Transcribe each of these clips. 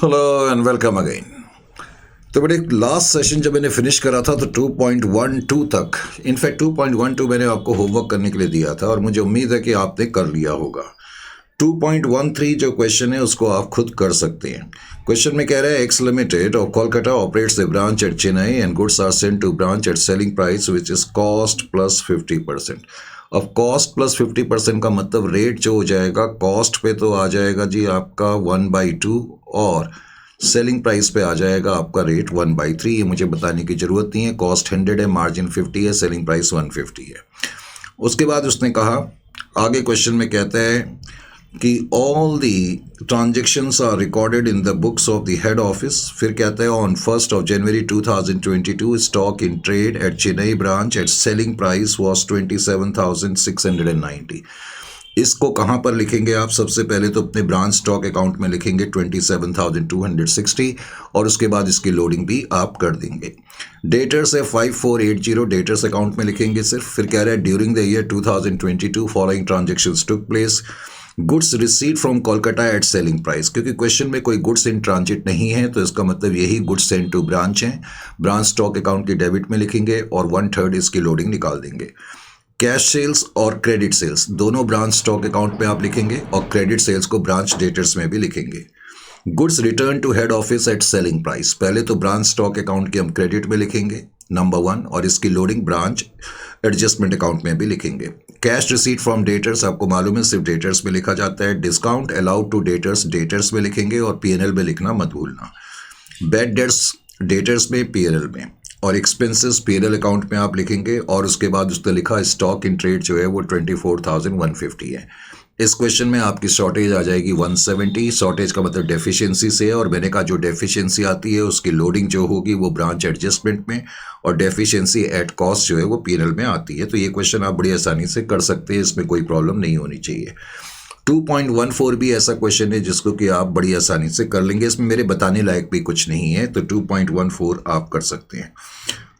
Hello and welcome again. तो बड़े last session जब मैंने फिनिश करा था तो 2.12 तक, इनफैक्ट 2.12 मैंने आपको होमवर्क करने के लिए दिया था और मुझे उम्मीद है कि आपने कर लिया होगा। 2.13 जो क्वेश्चन है उसको आप खुद कर सकते हैं। क्वेश्चन में कह रहा है X limited of Kolkata operates the branch at Chennai and goods are sent to branch at selling price which is cost plus 50%। अब कॉस्ट प्लस 50% का मतलब रेट जो हो जाएगा कॉस्ट पे तो आ जाएगा जी आपका 1/2 और सेलिंग प्राइस पे आ जाएगा आपका रेट 1/3। ये मुझे बताने की ज़रूरत नहीं है। कॉस्ट 100 है, मार्जिन 50 है, सेलिंग प्राइस 150 है। उसके बाद उसने कहा आगे क्वेश्चन में कहता है कि all the transactions are recorded in the books of the head office. फिर कहता है on 1 January 2022 stock in trade at Chennai branch at selling price was 27,690। इसको कहाँ पर लिखेंगे आप? सबसे पहले तो अपने ब्रांच स्टॉक अकाउंट में लिखेंगे 27,260 और उसके बाद इसकी लोडिंग भी आप कर देंगे। डेटर्स है 5480, डेटर्स अकाउंट में लिखेंगे सिर्फ। फिर कह रहा है during the year 2022 following transactions took place. Goods receive from Kolkata at selling price, क्योंकि क्वेश्चन में कोई गुड्स इन ट्रांजिट नहीं है तो इसका मतलब यही गुड्स सेंड टू ब्रांच है। ब्रांच स्टॉक अकाउंट की डेबिट में लिखेंगे और 1/3 इसकी लोडिंग निकाल देंगे। कैश सेल्स और क्रेडिट सेल्स दोनों ब्रांच स्टॉक अकाउंट में आप लिखेंगे और क्रेडिट सेल्स को ब्रांच डेटर्स में भी लिखेंगे। Goods return to head office at selling price, पहले तो ब्रांच स्टॉक अकाउंट के हम क्रेडिट में लिखेंगे नंबर 1 और इसकी लोडिंग ब्रांच एडजस्टमेंट अकाउंट में भी लिखेंगे। कैश रिसीट फ्रॉम डेटर्स आपको मालूम है सिर्फ डेटर्स में लिखा जाता है। Discount allowed to debtors debtors में लिखेंगे और पीएनएल में लिखना मत भूलना। बैड डेट्स डेटर्स में, पीएनएल में, और एक्सपेंसेस पीएनएल अकाउंट में आप लिखेंगे। और उसके बाद उसने लिखा स्टॉक इन ट्रेड जो है वो 24,150 है। इस क्वेश्चन में आपकी शॉर्टेज आ जाएगी 170। शॉर्टेज का मतलब डेफिशिएंसी से है और मैंने कहा जो डेफिशिएंसी आती है उसकी लोडिंग जो होगी वो ब्रांच एडजस्टमेंट में और डेफिशिएंसी एट कॉस्ट जो है वो पीएनएल में आती है। तो ये क्वेश्चन आप बड़ी आसानी से कर सकते हैं, इसमें कोई प्रॉब्लम नहीं होनी चाहिए। 2.14 भी ऐसा क्वेश्चन है जिसको कि आप बड़ी आसानी से कर लेंगे, इसमें मेरे बताने लायक भी कुछ नहीं है, तो 2.14 आप कर सकते हैं।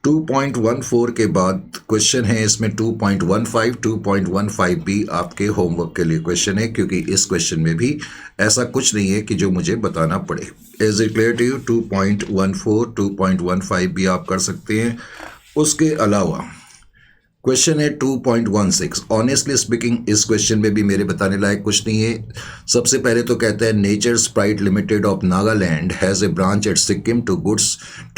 2.14 के बाद क्वेश्चन है इसमें 2.15। 2.15 भी आपके होमवर्क के लिए क्वेश्चन है, क्योंकि इस क्वेश्चन में भी ऐसा कुछ नहीं है कि जो मुझे बताना पड़े। Is it clear to you? 2.14 2.15 भी आप कर सकते हैं। उसके अलावा क्वेश्चन है 2.16। ऑनेस्टली स्पीकिंग इस क्वेश्चन में भी मेरे बताने लायक कुछ नहीं है। सबसे पहले तो कहता है nature sprite limited of Nagaland has a branch at Sikkim to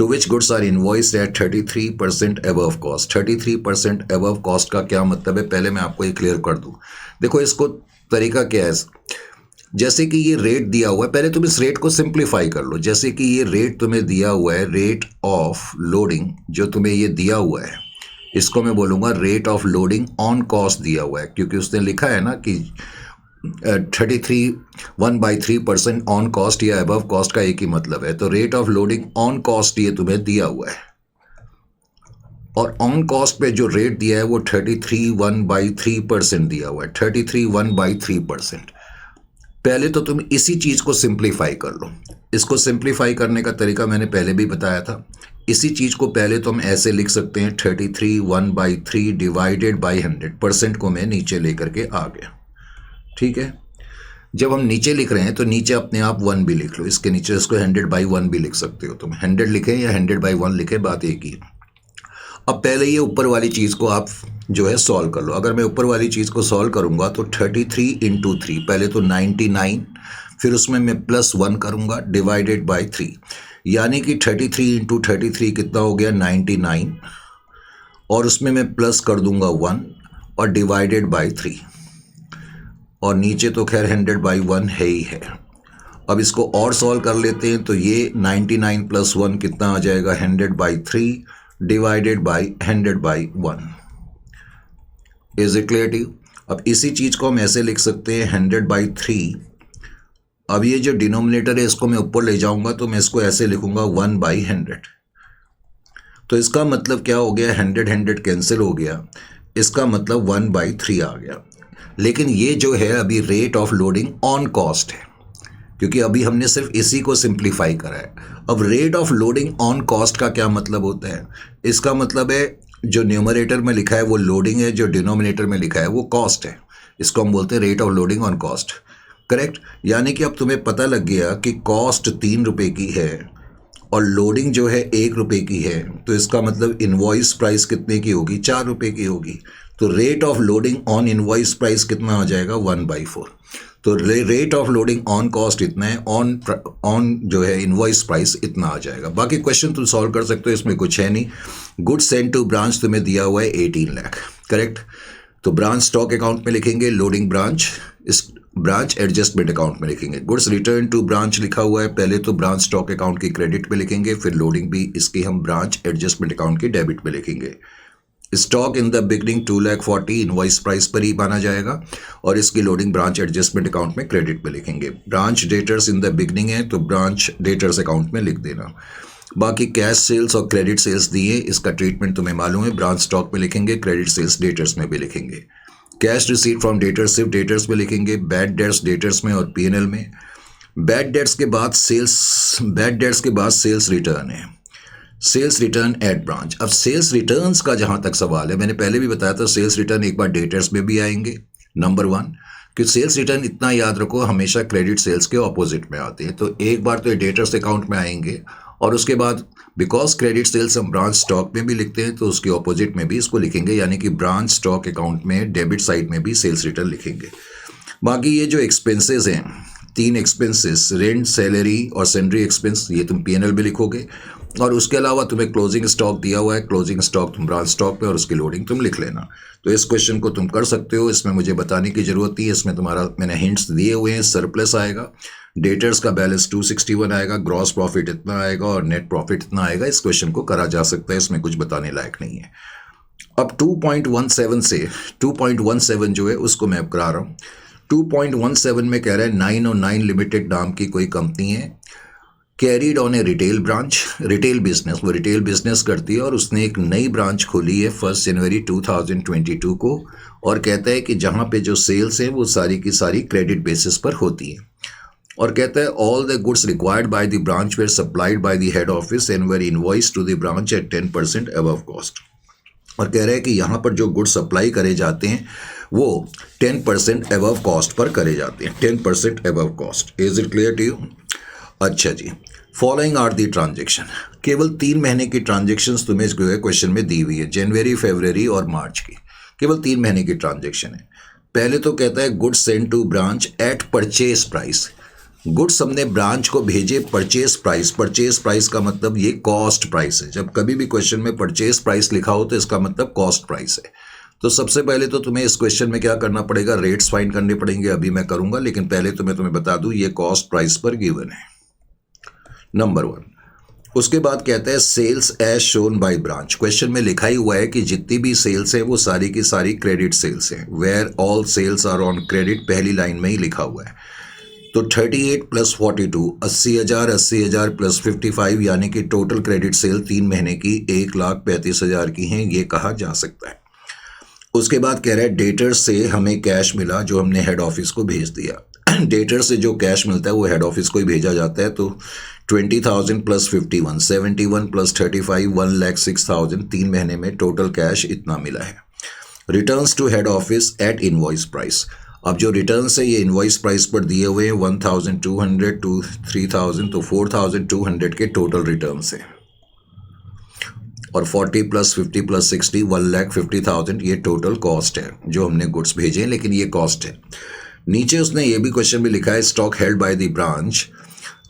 which goods are invoiced at 33% above cost. 33% above cost का क्या मतलब है, पहले मैं आपको ये क्लियर कर दूँ। देखो इसको तरीका क्या है, जैसे कि ये रेट दिया हुआ है, पहले तुम इस रेट को सिंप्लीफाई कर लो। जैसे कि ये रेट तुम्हें दिया हुआ है, रेट ऑफ लोडिंग जो तुम्हें ये दिया हुआ है, इसको मैं बोलूँगा rate of loading on cost दिया हुआ है, क्योंकि उसने लिखा है ना कि 1/3% ऑन कॉस्ट या अबव कॉस्ट का एक ही मतलब है। तो rate of loading on cost ये तुम्हें दिया हुआ है और ऑन कॉस्ट पे जो रेट दिया है वो 33.1/3% दिया हुआ है। 33.1/3%। पहले तो तुम इसी चीज़ को सिंप्लीफाई कर लो। इसको सिंप्लीफाई करने का तरीका मैंने पहले भी बताया था। इसी चीज़ को पहले तो हम ऐसे लिख सकते हैं 33.1/3 डिवाइडेड बाई 100%। को मैं नीचे लेकर के आ गया, ठीक है। जब हम नीचे लिख रहे हैं तो नीचे अपने आप 1 भी लिख लो, इसके नीचे इसको 100/1 भी लिख सकते हो तुम। 100 लिखें या 100/1 लिखें, बात एक ही। अब पहले ये ऊपर वाली चीज़ को आप जो है सॉल्व कर लो। अगर मैं ऊपर वाली चीज़ को सॉल्व करूँगा तो 33 × 3, पहले तो 99, फिर उसमें मैं +1 करूँगा डिवाइडेड बाई 3, यानी कि 33 × 33 कितना हो गया 99, और उसमें मैं प्लस कर दूंगा 1 और डिवाइडेड बाई 3, और नीचे तो खैर 100/1 है ही है। अब इसको और सॉल्व कर लेते हैं तो ये 99 + 1 कितना आ जाएगा 100/3 divided by 100/1। Is it clear to you? अब इसी चीज़ को हम ऐसे लिख सकते हैं 100/3। अब ये जो डिनोमिनेटर है इसको मैं ऊपर ले जाऊंगा तो मैं इसको ऐसे लिखूंगा 1/100। तो इसका मतलब क्या हो गया, 100 कैंसिल हो गया, इसका मतलब 1/3 आ गया। लेकिन ये जो है अभी rate of loading on cost है, क्योंकि अभी हमने सिर्फ इसी को सिंप्लीफाई करा है। अब rate of loading on cost का क्या मतलब होता है? इसका मतलब है जो न्यूमरेटर में लिखा है वो लोडिंग है, जो डिनोमिनेटर में लिखा है वो कॉस्ट है। इसको हम बोलते हैं rate of loading on cost. Correct. यानी कि अब तुम्हें पता लग गया कि कॉस्ट 3 रुपए की है और लोडिंग जो है 1 रुपए की है, तो इसका मतलब इनवॉइस प्राइस कितने की होगी? 4 रुपए की होगी। तो rate of loading on invoice price कितना हो जाएगा? 1/4। तो rate of loading on cost इतना है, ऑन जो है इनवॉइस प्राइस इतना आ जाएगा। बाकी क्वेश्चन तुम सॉल्व कर सकते हो, इसमें कुछ है नहीं। गुड्स सेंड टू ब्रांच तुम्हें दिया हुआ है 18 लाख, करेक्ट। तो ब्रांच स्टॉक अकाउंट में लिखेंगे, लोडिंग ब्रांच, इस ब्रांच एडजस्टमेंट अकाउंट में लिखेंगे। गुड्स रिटर्न टू ब्रांच लिखा हुआ है, पहले तो ब्रांच स्टॉक अकाउंट की क्रेडिट पे लिखेंगे, फिर लोडिंग भी इसकी हम ब्रांच एडजस्टमेंट अकाउंट की डेबिट पे लिखेंगे। Stock in the beginning 2,40,000 invoice price पर ही माना जाएगा और इसकी लोडिंग ब्रांच एडजस्टमेंट अकाउंट में क्रेडिट पे लिखेंगे। Branch debtors in the beginning है तो ब्रांच डेटर्स अकाउंट में लिख देना। बाकी कैश सेल्स और क्रेडिट सेल्स दिए, इसका ट्रीटमेंट तुम्हें मालूम है, ब्रांच स्टॉक में लिखेंगे, क्रेडिट सेल्स डेटर्स में भी लिखेंगे। कैश रिसीट फ्रॉम डेटर्स सिर्फ डेटर्स में लिखेंगे, बैड डेट्स डेटर्स में और पीएनएल में। बैड डेट्स के बाद सेल्स रिटर्न है, सेल्स रिटर्न एट ब्रांच। अब सेल्स रिटर्न्स का जहां तक सवाल है, मैंने पहले भी बताया था, सेल्स रिटर्न एक बार डेटर्स में भी आएंगे, नंबर 1। कि सेल्स रिटर्न इतना याद रखो हमेशा क्रेडिट सेल्स के ऑपोजिट में आते हैं, तो एक बार तो ये डेटर्स अकाउंट में आएंगे और उसके बाद बिकॉज क्रेडिट सेल्स हम ब्रांच स्टॉक में भी लिखते हैं तो उसके ऑपोजिट में भी इसको लिखेंगे, यानी कि ब्रांच स्टॉक अकाउंट में डेबिट साइड में भी सेल्स रिटर्न लिखेंगे। बाकी ये जो एक्सपेंसेस हैं, 3 एक्सपेंसेस, रेंट, सैलरी और सैलरी एक्सपेंस, ये तुम पीएनएल में लिखोगे। और उसके अलावा तुम्हें क्लोजिंग स्टॉक दिया हुआ है, क्लोजिंग स्टॉक तुम ब्रांच स्टॉक पे और उसकी लोडिंग तुम लिख लेना। तो इस क्वेश्चन को तुम कर सकते हो, इसमें मुझे बताने की जरूरत नहीं है, इसमें तुम्हारा मैंने हिंट्स दिए हुए हैं। सरप्लस आएगा, डेटर्स का बैलेंस 261 आएगा, ग्रॉस प्रॉफिट इतना आएगा और नेट प्रॉफिट इतना आएगा। इस क्वेश्चन को करा जा सकता है, इसमें कुछ बताने लायक नहीं है। अब 2.17 से 2.17 जो है उसको मैं अब करा रहा हूँ। 2.17 में कह रहा है 909 लिमिटेड नाम की कोई कंपनी है, carried on A retail branch, retail business, वो रिटेल बिजनेस करती है और उसने एक नई ब्रांच खोली है 1 जनवरी 2022 को, और कहता है कि जहाँ पे जो सेल्स हैं वो सारी की सारी क्रेडिट बेसिस पर होती है। और कहता है all the goods required by the branch were supplied by the head office and were invoice to the branch at 10% above cost. और कह रहा है कि यहाँ पर जो गुड्स सप्लाई करे जाते हैं वो 10% अबव कॉस्ट पर करे जाते हैं, 10% above cost. Is it clear to you? अच्छा जी, फॉलोइंग आर दी ट्रांजेक्शन। केवल 3 महीने की ट्रांजेक्शन्स तुम्हें जो है क्वेश्चन में दी हुई है, जनवरी, फरवरी और मार्च की, केवल 3 महीने की ट्रांजेक्शन है। पहले तो कहता है goods send to branch at purchase price, goods हमने ब्रांच को भेजे परचेज प्राइस। परचेज प्राइस का मतलब ये कॉस्ट प्राइस है। जब कभी भी क्वेश्चन में परचेज प्राइस लिखा हो तो इसका मतलब कॉस्ट प्राइस है। तो सबसे पहले तो तुम्हें इस क्वेश्चन में क्या करना पड़ेगा, रेट्स फाइंड करने पड़ेंगे, अभी मैं करूंगा, लेकिन पहले तो मैं तुम्हें बता दूं ये कॉस्ट प्राइस पर गिवन है, नंबर 1। उसके बाद कहता है sales as shown by branch. Question में लिखा ही हुआ है कि जितनी भी सेल्स है वो सारी की सारी क्रेडिट सेल्स हैं, where all sales are on credit, पहली लाइन में ही लिखा हुआ है। तो 38 + 42, 80,000, 80,000 + 55, यानी कि टोटल क्रेडिट सेल 3 महीने की 1,35,000 की हैं, ये कहा जा सकता है। उसके बाद कह रहा है डेटर्स से हमें कैश मिला जो हमने हेड ऑफिस को भेज दिया। डेटर से जो कैश मिलता है वो हेड ऑफिस को ही भेजा जाता है। तो 20,000 + 51, 71 + 35, 1,06,000, 3 महीने में टोटल कैश इतना मिला है। Returns to head office at invoice price. अब जो रिटर्न्स है ये इनवॉइस प्राइस पर दिए हुए हैं 1,200 to 3,000, तो 4,200 के टोटल रिटर्न्स है। और 40 + 50 + 60, 1,50,000 ये टोटल कॉस्ट है जो हमने गुड्स भेजे हैं, लेकिन ये कॉस्ट है। नीचे उसने ये भी क्वेश्चन में लिखा है stock held by the branch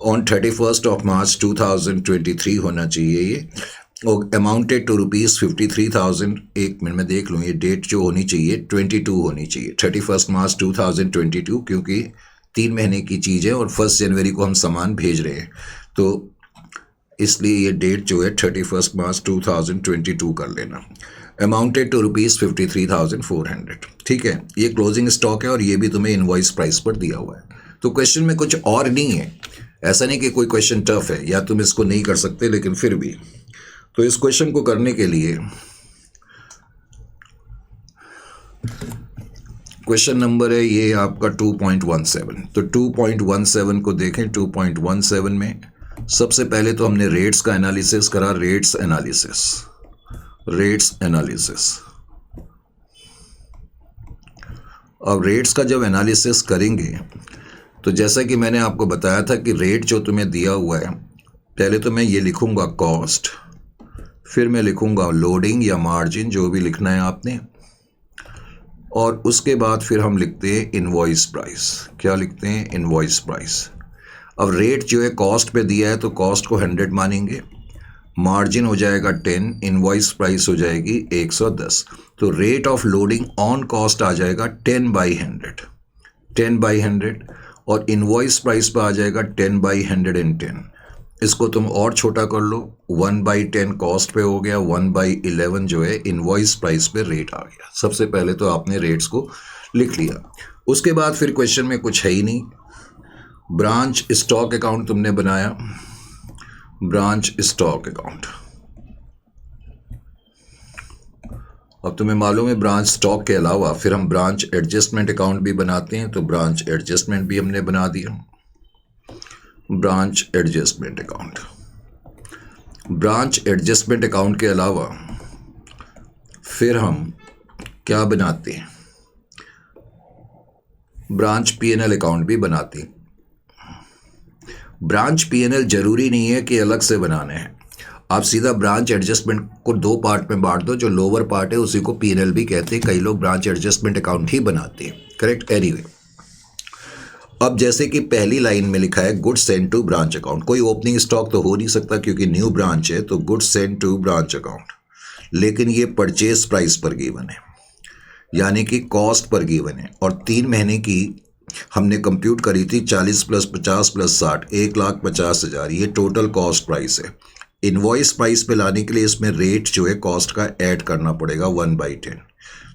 on 31 मार्च 2023 होना चाहिए ये, और अमाउंटेड टू ₹53,000। एक मिनट में देख लूँ, ये डेट जो होनी चाहिए 22 होनी चाहिए, 31 मार्च 2022, क्योंकि 3 महीने की चीज़ है और 1 जनवरी को हम सामान भेज रहे हैं, तो इसलिए ये डेट जो है 31 मार्च 2022 कर लेना। अमाउंटेड टू ₹53,400, ठीक है। ये क्लोजिंग स्टॉक है और ये भी तुम्हें इनवॉइस प्राइस पर दिया हुआ है। तो क्वेश्चन में कुछ और नहीं है, ऐसा नहीं कि कोई क्वेश्चन टफ है या तुम इसको नहीं कर सकते, लेकिन फिर भी तो इस क्वेश्चन को करने के लिए क्वेश्चन नंबर है ये आपका 2.17। तो 2.17 को देखें। 2.17 में सबसे पहले तो हमने रेट्स का एनालिसिस करा, रेट्स एनालिसिस। अब रेट्स का जब एनालिसिस करेंगे तो जैसा कि मैंने आपको बताया था कि रेट जो तुम्हें दिया हुआ है, पहले तो मैं ये लिखूंगा कॉस्ट, फिर मैं लिखूंगा लोडिंग या मार्जिन, जो भी लिखना है आपने, और उसके बाद फिर हम लिखते हैं इनवॉइस प्राइस। क्या लिखते हैं? Invoice price. अब रेट जो है कॉस्ट पे दिया है तो कॉस्ट को 100 मानेंगे, मार्जिन हो जाएगा 10, इनवॉइस प्राइस हो जाएगी 110। तो rate of loading on cost आ जाएगा 10/100, 10/100, और इनवॉइस प्राइस पे आ जाएगा 10/110। इसको तुम और छोटा कर लो, 1/10 कॉस्ट पे हो गया, 1/11 जो है इनवॉइस प्राइस पे रेट आ गया। सबसे पहले तो आपने रेट्स को लिख लिया। उसके बाद फिर क्वेश्चन में कुछ है ही नहीं। ब्रांच स्टॉक अकाउंट तुमने बनाया, ब्रांच स्टॉक अकाउंट। अब तुम्हें मालूम है ब्रांच स्टॉक के अलावा फिर हम ब्रांच एडजस्टमेंट अकाउंट भी बनाते हैं, तो ब्रांच एडजस्टमेंट भी हमने बना दिया, branch adjustment account. Branch adjustment account के अलावा फिर हम क्या बनाते हैं? ब्रांच पीएनएल अकाउंट भी बनाते हैं। ब्रांच पीएनएल जरूरी नहीं है कि अलग से बनाने हैं, आप सीधा ब्रांच एडजस्टमेंट को दो पार्ट में बांट दो, जो लोअर पार्ट है उसी को पीएनएल भी कहते हैं, कई लोग ब्रांच एडजस्टमेंट अकाउंट ही बनाते हैं, करेक्ट। एनीवे, अब जैसे कि पहली लाइन में लिखा है goods send to branch account, कोई ओपनिंग स्टॉक तो हो नहीं सकता क्योंकि न्यू ब्रांच है, तो goods send to branch account. लेकिन ये परचेज प्राइस पर गिवन है, यानी कि कॉस्ट पर गिवन है, और 3 महीने की हमने कंप्यूट करी थी, 40 + 50 + 60, 1,50,000, ये टोटल कॉस्ट प्राइस है। इनवॉइस प्राइस पे लाने के लिए इसमें रेट जो है कॉस्ट का ऐड करना पड़ेगा 1/10।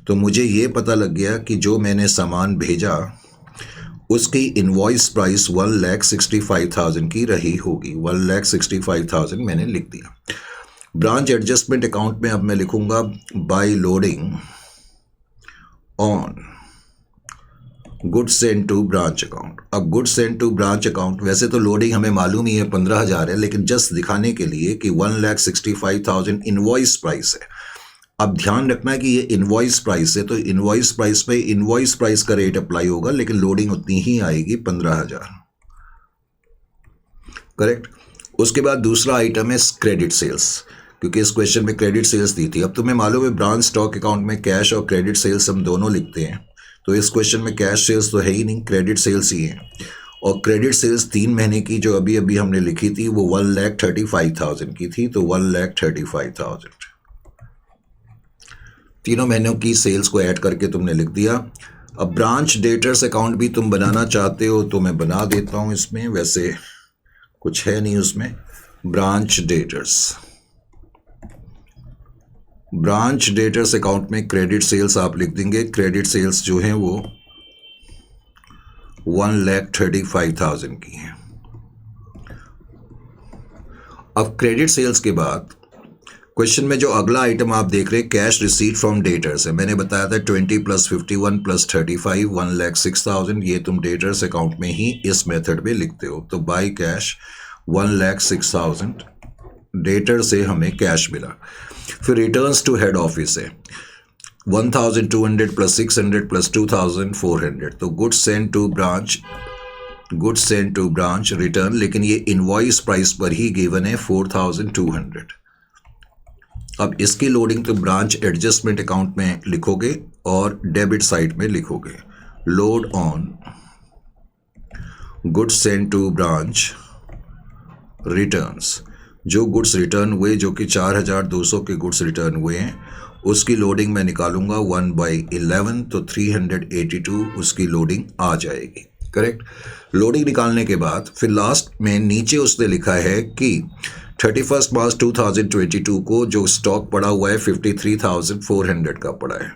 तो मुझे ये पता लग गया कि जो मैंने सामान भेजा उसकी इनवॉइस प्राइस 1,65,000 की रही होगी, 1,65,000 मैंने लिख दिया। ब्रांच एडजस्टमेंट अकाउंट में अब मैं लिखूंगा by loading on goods send to branch account. अब goods send to branch account, वैसे तो लोडिंग हमें मालूम ही है 15,000 है, लेकिन जस्ट दिखाने के लिए कि 1,65,000 इनवॉइस प्राइस है। अब ध्यान रखना है कि ये इनवॉइस प्राइस है, तो इनवॉइस प्राइस पे इनवॉइस प्राइस का रेट अप्लाई होगा, लेकिन लोडिंग उतनी ही आएगी 15,000, करेक्ट। उसके बाद दूसरा आइटम है क्रेडिट सेल्स, क्योंकि इस क्वेश्चन में क्रेडिट सेल्स दी थी। अब तुम्हें मालूम है ब्रांच स्टॉक अकाउंट में कैश और क्रेडिट सेल्स हम दोनों लिखते हैं, तो इस क्वेश्चन में कैश सेल्स तो है ही नहीं, क्रेडिट सेल्स ही है। और क्रेडिट सेल्स 3 महीने की जो अभी अभी हमने लिखी थी वो 1,35,000 की थी, तो 1,35,000 तीनों महीनों की सेल्स को ऐड करके तुमने लिख दिया। अब ब्रांच डेटर्स अकाउंट भी तुम बनाना चाहते हो तो मैं बना देता हूं, इसमें वैसे कुछ है नहीं उसमें। ब्रांच डेटर्स अकाउंट में क्रेडिट सेल्स आप लिख देंगे, क्रेडिट सेल्स जो हैं वो 1,35,000 की हैं। अब क्रेडिट सेल्स के बाद क्वेश्चन में जो अगला आइटम आप देख रहे हैं कैश रिसीट फ्रॉम डेटर्स है। मैंने बताया था 20 + 51 + 35 1,06,000, ये तुम डेटर्स अकाउंट में ही इस मेथड में लिखते हो। तो बाय कैश 1,06,000, डेटर से हमें कैश मिला। फिर रिटर्न्स टू हेड ऑफिस है 1,200 + 600 + 2,400, तो goods send to branch return, लेकिन ये इनवॉइस प्राइस पर ही गिवन है 4,200। अब इसकी लोडिंग तो ब्रांच एडजस्टमेंट अकाउंट में लिखोगे और डेबिट साइड में लिखोगे load on goods send to branch returns. जो गुड्स रिटर्न हुए, जो कि 4,200 के गुड्स रिटर्न हुए हैं, उसकी लोडिंग मैं निकालूंगा 1/11, तो 382 उसकी लोडिंग आ जाएगी, करेक्ट। लोडिंग निकालने के बाद फिर लास्ट में नीचे उसने लिखा है कि 31 मार्च 2022 को जो स्टॉक पड़ा हुआ है 53,400 का पड़ा है,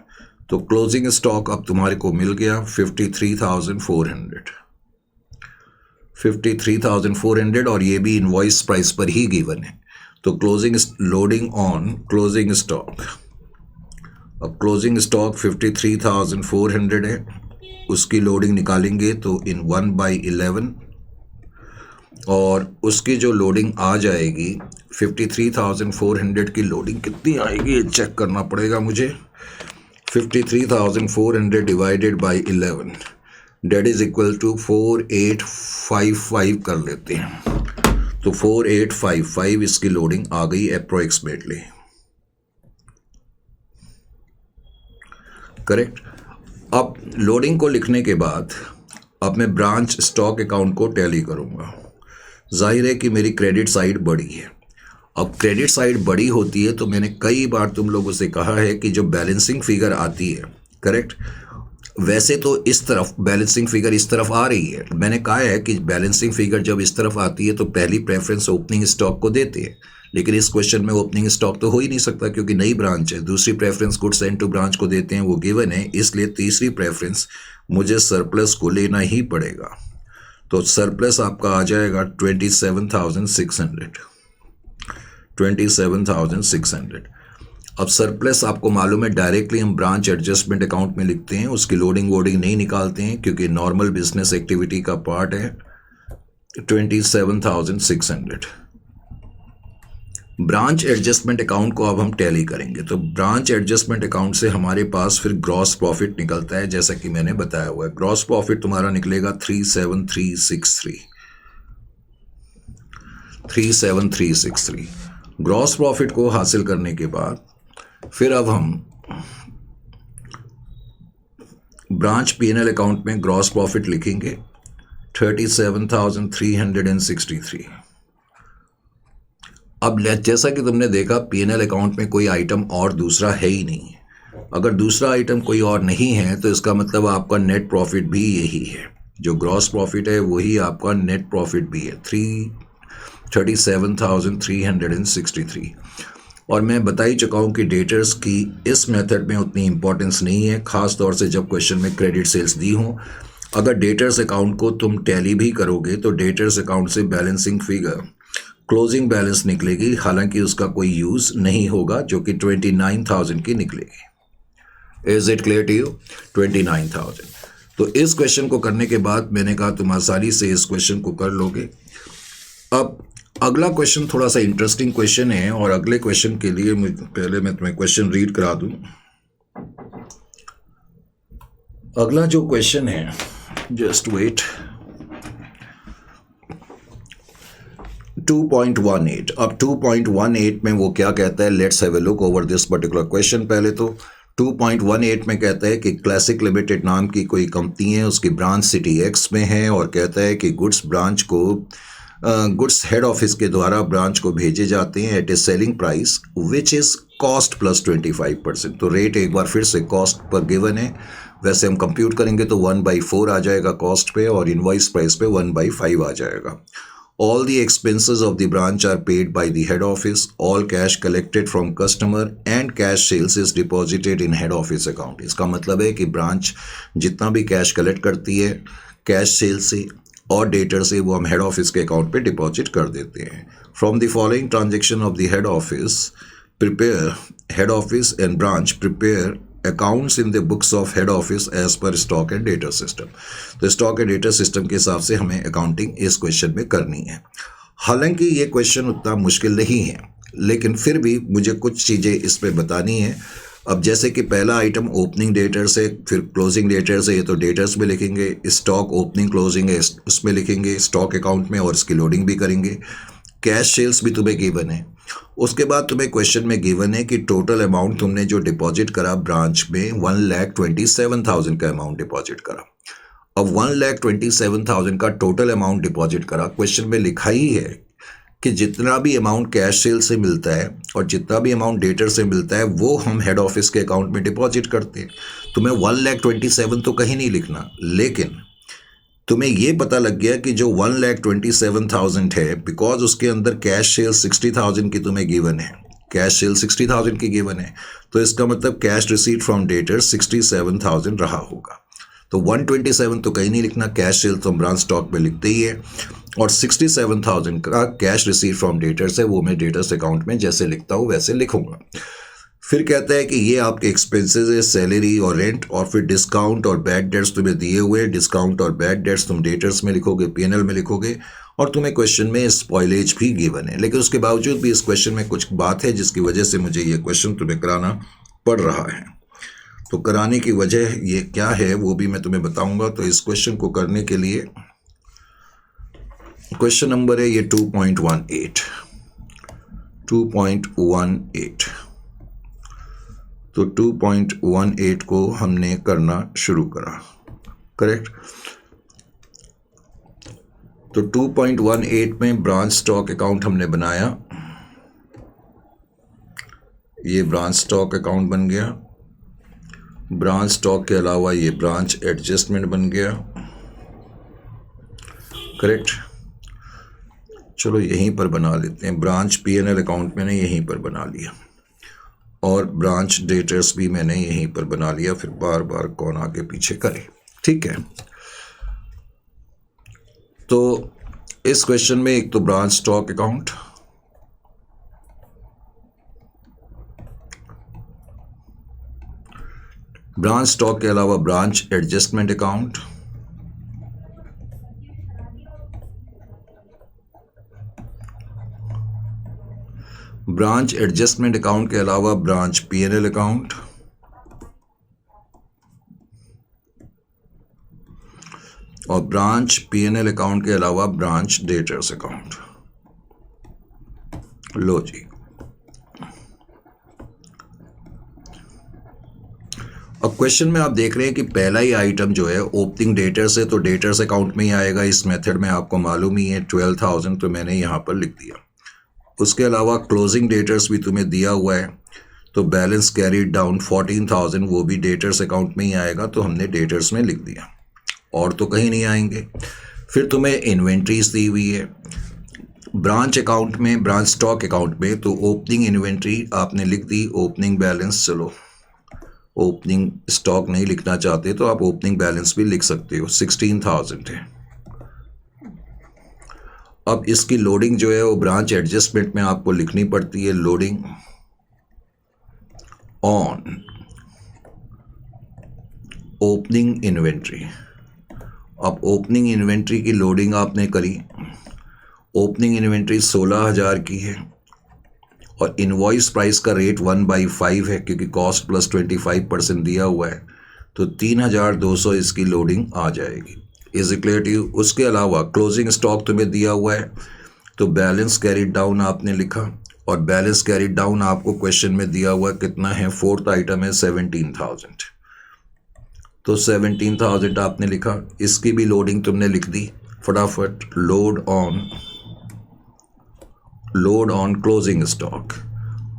तो क्लोजिंग स्टॉक अब तुम्हारे को मिल गया 53,400, और ये भी इनवॉइस प्राइस पर ही गिवन है। तो closing loading on closing stock, अब क्लोजिंग स्टॉक 53,400 है, उसकी लोडिंग निकालेंगे तो इन 1/11, और उसकी जो लोडिंग आ जाएगी 53,400 की लोडिंग कितनी आएगी चेक करना पड़ेगा मुझे। 53,400 divided by 11, that is equal to 4855 कर लेते हैं। तो 4855 इसकी लोडिंग आ गई अप्रोक्सीमेटली, करेक्ट। अब लोडिंग को लिखने के बाद अब मैं ब्रांच स्टॉक अकाउंट को टैली करूंगा। जाहिर है कि मेरी क्रेडिट साइड बड़ी है। अब क्रेडिट साइड बड़ी होती है तो मैंने कई बार तुम लोगों से कहा है कि जो बैलेंसिंग फिगर आती है, करेक्ट, वैसे तो इस तरफ बैलेंसिंग फिगर इस तरफ आ रही है। मैंने कहा है कि बैलेंसिंग फिगर जब इस तरफ आती है तो पहली प्रेफरेंस ओपनिंग स्टॉक को देते हैं, लेकिन इस क्वेश्चन में ओपनिंग स्टॉक तो हो ही नहीं सकता क्योंकि नई ब्रांच है। दूसरी preference goods sent to branch को देते हैं, वो गिवन है, इसलिए तीसरी प्रेफरेंस मुझे सरप्लस को लेना ही पड़ेगा। तो सरप्लस आपका आ जाएगा 27,600। 27,600। अब सरप्लस आपको मालूम है डायरेक्टली हम ब्रांच एडजस्टमेंट अकाउंट में लिखते हैं, उसकी लोडिंग वोडिंग नहीं निकालते हैं क्योंकि नॉर्मल बिजनेस एक्टिविटी का पार्ट है। 27,600 ब्रांच एडजस्टमेंट अकाउंट को अब हम टैली करेंगे। तो ब्रांच एडजस्टमेंट अकाउंट से हमारे पास फिर ग्रॉस प्रॉफिट निकलता है, जैसा कि मैंने बताया हुआ है। ग्रॉस प्रॉफिट तुम्हारा निकलेगा 37363। 37363। ग्रॉस प्रॉफिट को हासिल करने के बाद फिर अब हम ब्रांच पीएनएल अकाउंट में ग्रॉस प्रॉफिट लिखेंगे 37,363। अब जैसा कि तुमने देखा पीएनएल अकाउंट में कोई आइटम और दूसरा है ही नहीं। अगर दूसरा आइटम कोई और नहीं है तो इसका मतलब आपका नेट प्रॉफिट भी यही है। जो ग्रॉस प्रॉफिट है वही आपका नेट प्रॉफिट भी है, 37,363। और मैं बता ही चुका हूँ कि डेटर्स की इस मेथड में उतनी इंपॉर्टेंस नहीं है, ख़ास तौर से जब क्वेश्चन में क्रेडिट सेल्स दी हों। अगर डेटर्स अकाउंट को तुम टैली भी करोगे तो डेटर्स अकाउंट से बैलेंसिंग फिगर क्लोजिंग बैलेंस निकलेगी, हालांकि उसका कोई यूज़ नहीं होगा, जो कि 29,000 की निकलेगी। Is it clear to you? 29,000। तो इस क्वेश्चन को करने के बाद मैंने कहा तुम आसानी से इस क्वेश्चन को कर लोगे। अब अगला क्वेश्चन थोड़ा सा इंटरेस्टिंग क्वेश्चन है, और अगले क्वेश्चन के लिए पहले मैं तुम्हें क्वेश्चन रीड करा दूं। अगला जो क्वेश्चन है, जस्ट वेट, 2.18। अब 2.18 में वो क्या कहता है, let's have a look over this particular question. पहले तो 2.18 में कहता है कि क्लासिक लिमिटेड नाम की कोई कंपनी है, उसकी ब्रांच सिटी एक्स में है, और कहता है कि गुड्स हेड ऑफिस के द्वारा ब्रांच को भेजे जाते हैं at a selling price which is cost plus 25%। तो रेट एक बार फिर से कॉस्ट पर गिवन है, वैसे हम कंप्यूट करेंगे तो 1/4 आ जाएगा कॉस्ट पे, और इनवॉइस प्राइस पे 1/5 आ जाएगा। All the expenses of the branch are paid by the head office. All cash collected from customer and cash sales is deposited in head office account. इसका मतलब है कि ब्रांच जितना भी कैश कलेक्ट करती है कैश सेल से और डेटर से, वो हम हेड ऑफिस के अकाउंट पे डिपॉजिट कर देते हैं। From the following transaction of the head office and branch prepare accounts in the books of head office as per stock and डेटा सिस्टम। तो स्टॉक एंड डेटा सिस्टम के हिसाब से हमें अकाउंटिंग इस क्वेश्चन में करनी है। हालांकि ये क्वेश्चन उतना मुश्किल नहीं है, लेकिन फिर भी मुझे कुछ चीज़ें इस पर बतानी है। अब जैसे कि पहला आइटम ओपनिंग डेटर्स है, फिर क्लोजिंग डेटर्स है, ये तो डेटर्स में लिखेंगे। स्टॉक ओपनिंग क्लोजिंग है, उसमें लिखेंगे स्टॉक अकाउंट में, और इसकी लोडिंग भी करेंगे। कैश सेल्स भी तुम्हें गिवन है। उसके बाद तुम्हें क्वेश्चन में गिवन है कि टोटल अमाउंट तुमने जो डिपॉजिट करा ब्रांच में 1,27,000 का अमाउंट डिपॉजिट करा। अब 1,27,000 का टोटल अमाउंट डिपॉजिट करा, क्वेश्चन में लिखा ही है कि जितना भी अमाउंट कैश सेल से मिलता है और जितना भी अमाउंट डेटर से मिलता है वो हम हेड ऑफिस के अकाउंट में डिपॉजिट करते हैं। तुम्हें 1,27,000 तो कहीं नहीं लिखना, लेकिन तुम्हें ये पता लग गया कि जो 1,27,000 है, बिकॉज उसके अंदर कैश सेल 60,000 की तुम्हें गिवन है, कैश सेल 60,000 की गिवन है, तो इसका मतलब कैश रिसीट फ्रॉम डेटर 67,000 रहा होगा। तो 127 तो कहीं नहीं लिखना, कैश सेल तो हम ब्रांच स्टॉक में लिखते ही है, और 67,000 का कैश रिसीट फ्रॉम डेटर्स है, वो मैं डेटर्स अकाउंट में जैसे लिखता हूँ वैसे लिखूंगा। फिर कहता है कि ये आपके एक्सपेंसेस है, सैलरी और रेंट, और फिर डिस्काउंट और बैड डेट्स तुम्हें दिए हुए हैं। डिस्काउंट और बैड डेट्स तुम डेटर्स में लिखोगे, पीएनएल में लिखोगे, और तुम्हें क्वेश्चन में स्पॉइलेज भी गिवन है। लेकिन उसके बावजूद भी इस क्वेश्चन में कुछ बात है जिसकी वजह से मुझे ये क्वेश्चन तुम्हें कराना पड़ रहा है। तो कराने की वजह ये क्या है वो भी मैं तुम्हें बताऊंगा। तो इस क्वेश्चन को करने के लिए क्वेश्चन नंबर है ये 2.18 तो 2.18 को हमने करना शुरू करा, करेक्ट। तो 2.18 में ब्रांच स्टॉक अकाउंट हमने बनाया, ये ब्रांच स्टॉक अकाउंट बन गया। ब्रांच स्टॉक के अलावा ये ब्रांच एडजस्टमेंट बन गया, करेक्ट। चलो यहीं पर बना लेते हैं, ब्रांच P&L अकाउंट मैंने यहीं पर बना लिया और ब्रांच डेटर्स भी मैंने यहीं पर बना लिया, फिर बार बार कौन आगे पीछे करे, ठीक है। तो इस क्वेश्चन में एक तो branch stock account, branch stock के अलावा branch adjustment account, branch adjustment account के अलावा ब्रांच P&L अकाउंट, और ब्रांच P&L अकाउंट के अलावा ब्रांच डेटर्स अकाउंट। लो जी, अब क्वेश्चन में आप देख रहे हैं कि पहला ही आइटम जो है ओपनिंग डेटर्स है, तो डेटर्स अकाउंट में ही आएगा। इस मेथड में आपको मालूम ही है 12,000, तो मैंने यहाँ पर लिख दिया। उसके अलावा क्लोजिंग डेटर्स भी तुम्हें दिया हुआ है, तो बैलेंस कैरीड डाउन 14,000 वो भी डेटर्स अकाउंट में ही आएगा, तो हमने डेटर्स में लिख दिया, और तो कहीं नहीं आएंगे। फिर तुम्हें इन्वेंट्रीज दी हुई है ब्रांच अकाउंट में, ब्रांच स्टॉक अकाउंट में, तो ओपनिंग इन्वेंट्री आपने लिख दी, ओपनिंग बैलेंस। चलो ओपनिंग स्टॉक नहीं लिखना चाहते तो आप ओपनिंग बैलेंस भी लिख सकते हो, 16,000 है। अब इसकी लोडिंग जो है वो ब्रांच एडजस्टमेंट में आपको लिखनी पड़ती है, लोडिंग ऑन ओपनिंग इन्वेंट्री। अब ओपनिंग इन्वेंट्री की लोडिंग आपने करी, ओपनिंग इन्वेंट्री 16,000 की है और इनवॉइस प्राइस का रेट 1/5 है, क्योंकि कॉस्ट प्लस 25% दिया हुआ है, तो 3,200 इसकी लोडिंग आ जाएगी, इज इक्वल टू। उसके अलावा क्लोजिंग स्टॉक तुम्हें दिया हुआ है, तो बैलेंस कैरीड डाउन आपने लिखा, और बैलेंस कैरीड डाउन आपको क्वेश्चन में दिया हुआ कितना है, फोर्थ आइटम है 17,000, तो 17,000 आपने लिखा। इसकी भी लोडिंग तुमने लिख दी फटाफट, लोड ऑन क्लोजिंग स्टॉक।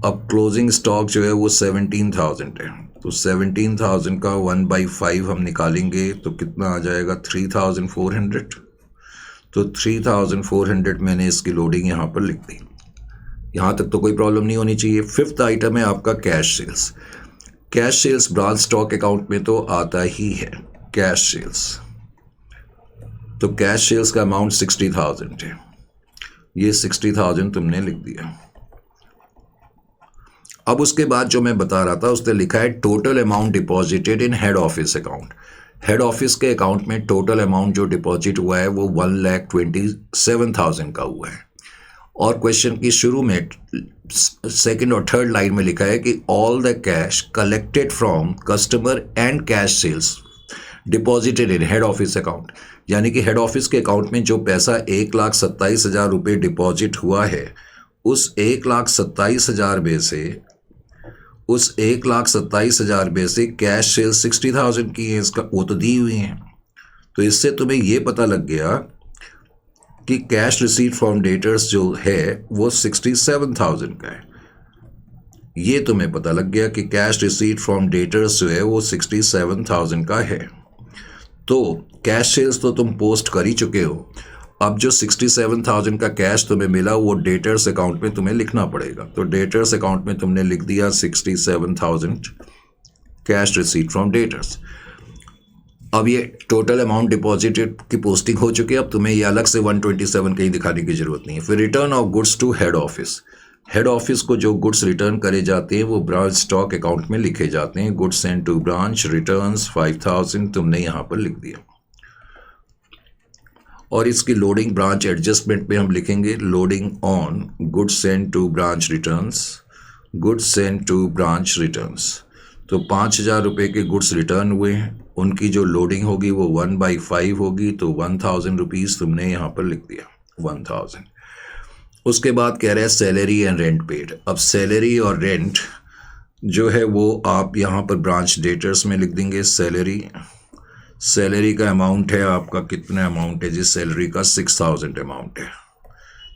अब क्लोजिंग स्टॉक जो है वो 17,000 है, तो 17,000 का 1/5 हम निकालेंगे तो कितना आ जाएगा, 3,400। तो 3,400 मैंने इसकी लोडिंग यहाँ पर लिख दी। यहाँ तक तो कोई प्रॉब्लम नहीं होनी चाहिए। फिफ्थ आइटम है आपका cash sales. Cash sales branch stock account में तो आता ही है कैश सेल्स, तो कैश सेल्स का अमाउंट 60,000 है, ये 60,000 तुमने लिख दिया। अब उसके बाद जो मैं बता रहा था उसने लिखा है total amount deposited in head office account. Head office के अकाउंट में टोटल अमाउंट जो डिपॉजिट हुआ है वो 1,27,000 का हुआ है। और क्वेश्चन की शुरू में सेकंड और थर्ड लाइन में लिखा है कि all the cash collected from customer and cash sales deposited in head office account, यानी कि हेड ऑफिस के अकाउंट में जो पैसा 1,27,000 रुपये डिपॉजिट हुआ है, उस 1,27,000 में से कैश सेल्स 60,000 की है, इसका वो तो दी हुई है। तो इससे तुम्हें ये पता लग गया कि कैश रिसीट फ्रॉम डेटर्स जो है वो 67,000 का है। ये तुम्हें पता लग गया कि कैश रिसीट फ्रॉम डेटर्स जो है वो 67,000 का है। तो कैश सेल्स तो तुम पोस्ट कर ही चुके हो, अब जो 67,000 का कैश तुम्हें मिला वो डेटर्स अकाउंट में तुम्हें लिखना पड़ेगा। तो डेटर्स अकाउंट में तुमने लिख दिया 67,000 कैश रिसीट फ्रॉम डेटर्स। अब ये टोटल अमाउंट डिपॉजिटेड की पोस्टिंग हो चुकी है, अब तुम्हें ये अलग से 127 कहीं दिखाने की जरूरत नहीं है। फिर return of goods to head office. Head office को जो गुड्स रिटर्न करे जाते हैं वो ब्रांच स्टॉक अकाउंट में लिखे जाते हैं। Goods send to branch, returns 5,000 तुमने यहाँ पर लिख दिया। और इसकी लोडिंग ब्रांच एडजस्टमेंट में हम लिखेंगे loading on goods send to branch returns, goods send to branch returns. तो 5,000 रुपये के गुड्स रिटर्न हुए हैं, उनकी जो लोडिंग होगी वो 1/5 होगी, तो 1,000 रुपीज़ तुमने यहाँ पर लिख दिया 1,000। उसके बाद कह रहा है सैलरी एंड रेंट पेड। अब सैलरी और रेंट जो है वो आप यहाँ पर ब्रांच डेटर्स में लिख देंगे। सैलरी का अमाउंट है आपका, कितना अमाउंट है जी? सैलरी का 6,000 अमाउंट है।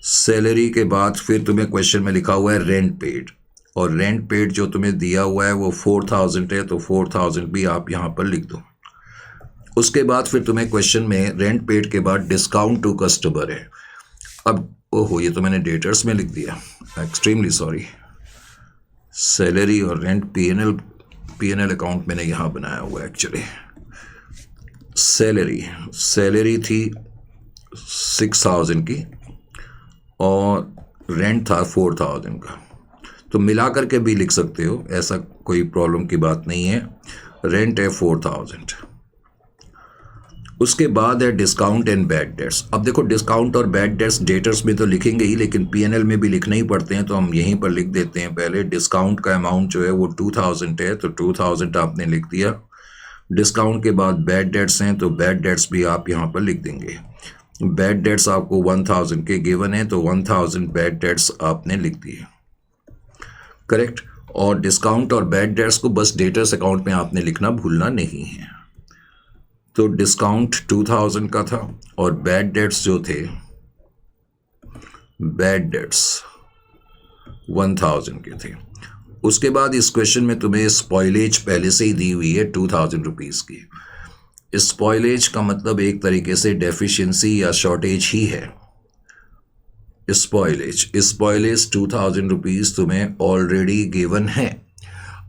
सैलरी के बाद फिर तुम्हें क्वेश्चन में लिखा हुआ है रेंट पेड, और रेंट पेड जो तुम्हें दिया हुआ है वो 4,000 है, तो 4,000 भी आप यहाँ पर लिख दो। उसके बाद फिर तुम्हें क्वेश्चन में रेंट पेड के बाद डिस्काउंट टू कस्टमर है। अब ओहो, ये तो मैंने डेटर्स में लिख दिया, एक्सट्रीमली सॉरी। सैलरी और रेंट पीएनएल अकाउंट मैंने यहाँ बनाया हुआ है एक्चुअली। सैलरी थी 6,000 की और रेंट था 4,000 का, तो मिला करके भी लिख सकते हो, ऐसा कोई प्रॉब्लम की बात नहीं है। रेंट है 4,000। उसके बाद है डिस्काउंट एंड बैड डेट्स। अब देखो डिस्काउंट और बैड डेट्स डेटर्स में तो लिखेंगे ही, लेकिन पीएनएल में भी लिखने ही पड़ते हैं, तो हम यहीं पर लिख देते हैं। पहले डिस्काउंट का अमाउंट जो है वो 2,000 है, तो 2,000 आपने लिख दिया। डिस्काउंट के बाद बैड डेट्स हैं, तो बैड डेट्स भी आप यहाँ पर लिख देंगे। बैड डेट्स आपको 1,000 के गिवन है, तो 1,000 बैड डेट्स आपने लिख दिए, करेक्ट। और डिस्काउंट और बैड डेट्स को बस डेटर्स अकाउंट में आपने लिखना भूलना नहीं है। तो डिस्काउंट 2,000 का था और बैड डेट्स जो थे, बैड डेट्स 1,000 के थे। उसके बाद इस क्वेश्चन में तुम्हें स्पॉइलेज पहले से ही दी हुई है 2,000 रुपीज़ की। स्पॉइलेज का मतलब एक तरीके से डेफिशिएंसी या शॉर्टेज ही है। स्पॉइलेज 2,000 रुपीज़ तुम्हें ऑलरेडी गिवन है।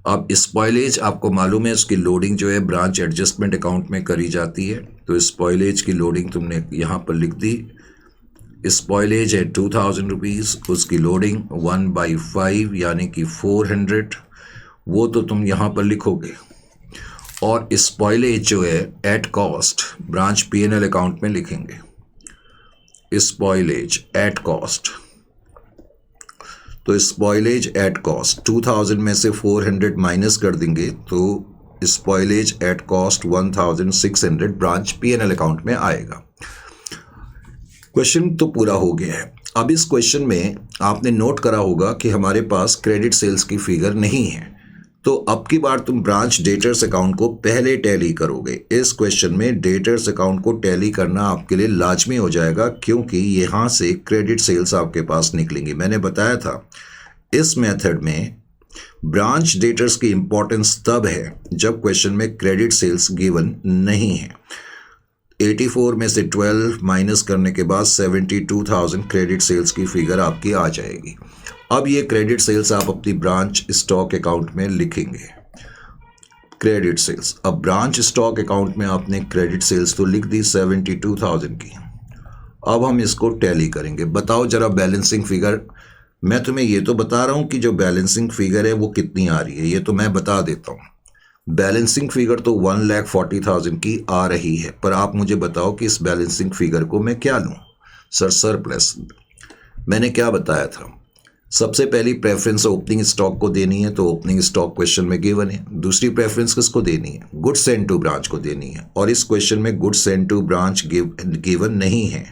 अब स्पॉइलेज आपको मालूम है, उसकी लोडिंग जो है ब्रांच एडजस्टमेंट अकाउंट में करी जाती है, तो स्पॉइलेज की लोडिंग तुमने यहाँ पर लिख दी। स्पॉइलेज है 2,000 रुपीज़, उसकी लोडिंग 1/5 यानी कि 400, वो तो तुम यहाँ पर लिखोगे। और स्पॉइलेज जो है at cost branch PNL account में लिखेंगे। स्पॉइलेज एट कॉस्ट, तो स्पॉइलेज एट कॉस्ट 2,000 में से 400 माइनस कर देंगे, तो spoilage at cost 1,600 branch PNL account में आएगा। क्वेश्चन तो पूरा हो गया है। अब इस क्वेश्चन में आपने नोट करा होगा कि हमारे पास क्रेडिट सेल्स की फिगर नहीं है, तो अब की बार तुम ब्रांच डेटर्स अकाउंट को पहले टैली करोगे। इस क्वेश्चन में डेटर्स अकाउंट को टैली करना आपके लिए लाजमी हो जाएगा, क्योंकि यहाँ से क्रेडिट सेल्स आपके पास निकलेंगी। मैंने बताया था इस मेथड में ब्रांच डेटर्स की इंपॉर्टेंस तब है जब क्वेश्चन में क्रेडिट सेल्स गिवन नहीं है। 84 में से 12 माइनस करने के बाद 72,000 क्रेडिट सेल्स की फिगर आपकी आ जाएगी। अब ये क्रेडिट सेल्स आप अपनी ब्रांच स्टॉक अकाउंट में लिखेंगे। क्रेडिट सेल्स, अब ब्रांच स्टॉक अकाउंट में आपने क्रेडिट सेल्स तो लिख दी 72,000 की। अब हम इसको टैली करेंगे। बताओ जरा बैलेंसिंग फिगर। मैं तुम्हें ये तो बता रहा हूँ कि जो बैलेंसिंग फिगर है वो कितनी आ रही है, ये तो मैं बता देता हूँ। बैलेंसिंग फिगर तो 1,40,000 की आ रही है, पर आप मुझे बताओ कि इस बैलेंसिंग फिगर को मैं क्या लूँ। सरप्लस मैंने क्या बताया था, सबसे पहली प्रेफरेंस ओपनिंग स्टॉक को देनी है, तो ओपनिंग स्टॉक क्वेश्चन में गिवन है। दूसरी प्रेफरेंस किसको देनी है, गुड्स सेंड टू ब्रांच को देनी है, और इस क्वेश्चन में goods send to branch given नहीं है,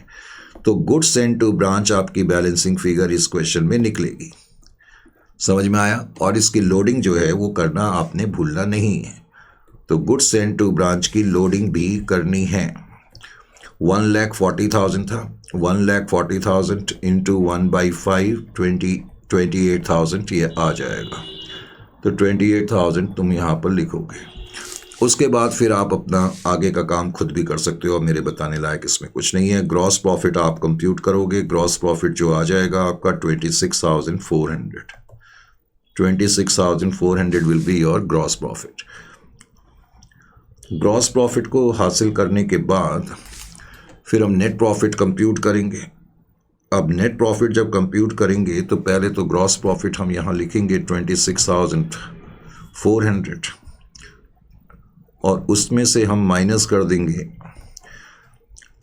तो गुड्स सेंड टू ब्रांच आपकी बैलेंसिंग फिगर इस क्वेश्चन में निकलेगी। समझ में आया। और इसकी लोडिंग जो है वो करना आपने भूलना नहीं है, तो गुड्स सेंड टू ब्रांच की लोडिंग भी करनी है। 1,40,000 था, 1,40,000 इंटू 1/5 28,000 ये आ जाएगा, तो 28,000 तुम यहाँ पर लिखोगे। उसके बाद फिर आप अपना आगे का काम खुद भी कर सकते हो, मेरे बताने लायक इसमें कुछ नहीं है। ग्रॉस प्रॉफिट आप कंप्यूट करोगे, ग्रॉस प्रॉफिट जो आ जाएगा आपका 26,400। 26,400 will be your gross profit. Gross profit को हासिल करने के बाद फिर हम नेट प्रॉफिट कंप्यूट करेंगे। अब नेट प्रॉफिट जब कंप्यूट करेंगे तो पहले तो ग्रॉस प्रॉफिट हम यहाँ लिखेंगे 26,400, और उसमें से हम माइनस कर देंगे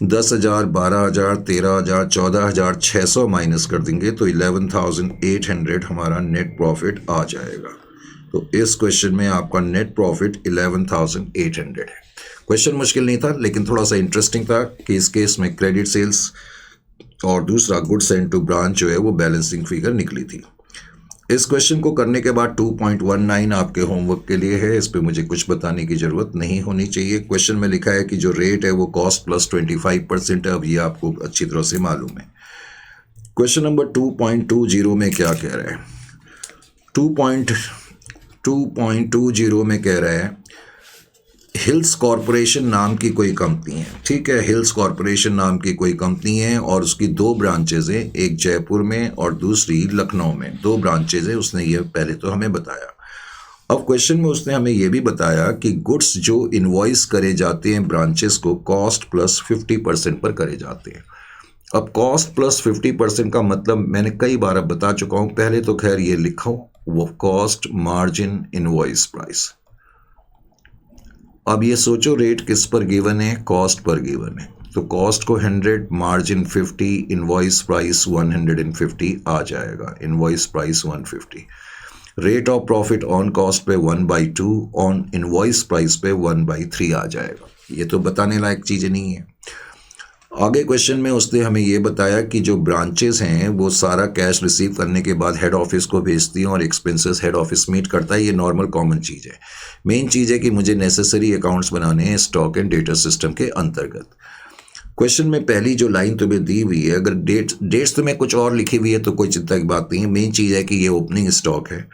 10,000, 12,000, 13,000, 14,600 माइनस कर देंगे, तो 11,800 हमारा नेट प्रॉफिट आ जाएगा। तो तो इस क्वेश्चन में आपका नेट प्रॉफिट 11,800 है। क्वेश्चन मुश्किल नहीं था, लेकिन थोड़ा सा इंटरेस्टिंग था कि इस केस में क्रेडिट सेल्स और दूसरा गुड्स सेंट टू ब्रांच जो है वो बैलेंसिंग फिगर निकली थी। इस क्वेश्चन को करने के बाद 2.19 आपके होमवर्क के लिए है, इस पे मुझे कुछ बताने की ज़रूरत नहीं होनी चाहिए। क्वेश्चन में लिखा है कि जो रेट है वो कॉस्ट प्लस 25% है, अब ये आपको अच्छी तरह से मालूम है। क्वेश्चन नंबर 2.20 में क्या कह रहा है? 2.20 में कह रहा है हिल्स कॉरपोरेशन नाम की कोई कंपनी है, ठीक है। हिल्स कॉरपोरेशन नाम की कोई कंपनी है और उसकी 2 ब्रांचेज हैं, एक जयपुर में और दूसरी लखनऊ में। 2 ब्रांचेज है, उसने ये पहले तो हमें बताया। अब क्वेश्चन में उसने हमें ये भी बताया कि गुड्स जो इनवॉइस करे जाते हैं ब्रांचेस को कॉस्ट प्लस 50% पर करे जाते हैं। अब कॉस्ट प्लस 50% का मतलब मैंने कई बार अब बता चुका हूँ, पहले तो खैर ये लिखो वो कॉस्ट मार्जिन इनवॉइस प्राइस। अब ये सोचो रेट किस पर गिवन है? कॉस्ट पर गिवन है, तो कॉस्ट को 100, मार्जिन 50, इनवॉइस प्राइस 150 आ जाएगा। Invoice price 150, rate of profit on cost पे 1/2, ऑन इनवॉइस प्राइस पे 1/3 आ जाएगा। ये तो बताने लायक चीज़ें नहीं है। आगे क्वेश्चन में उसने हमें ये बताया कि जो ब्रांचेस हैं वो सारा कैश रिसीव करने के बाद हेड ऑफिस को भेजती हैं और एक्सपेंसेस हेड ऑफिस मीट करता है। ये नॉर्मल कॉमन चीज़ है। मेन चीज़ है कि मुझे नेसेसरी अकाउंट्स बनाने हैं स्टॉक एंड डेटा सिस्टम के अंतर्गत। क्वेश्चन में पहली जो लाइन तुम्हें दी हुई है, अगर डेट्स तुम्हें कुछ और लिखी हुई है तो कोई चिंता की बात नहीं है। मेन चीज़ है कि ये ओपनिंग स्टॉक है,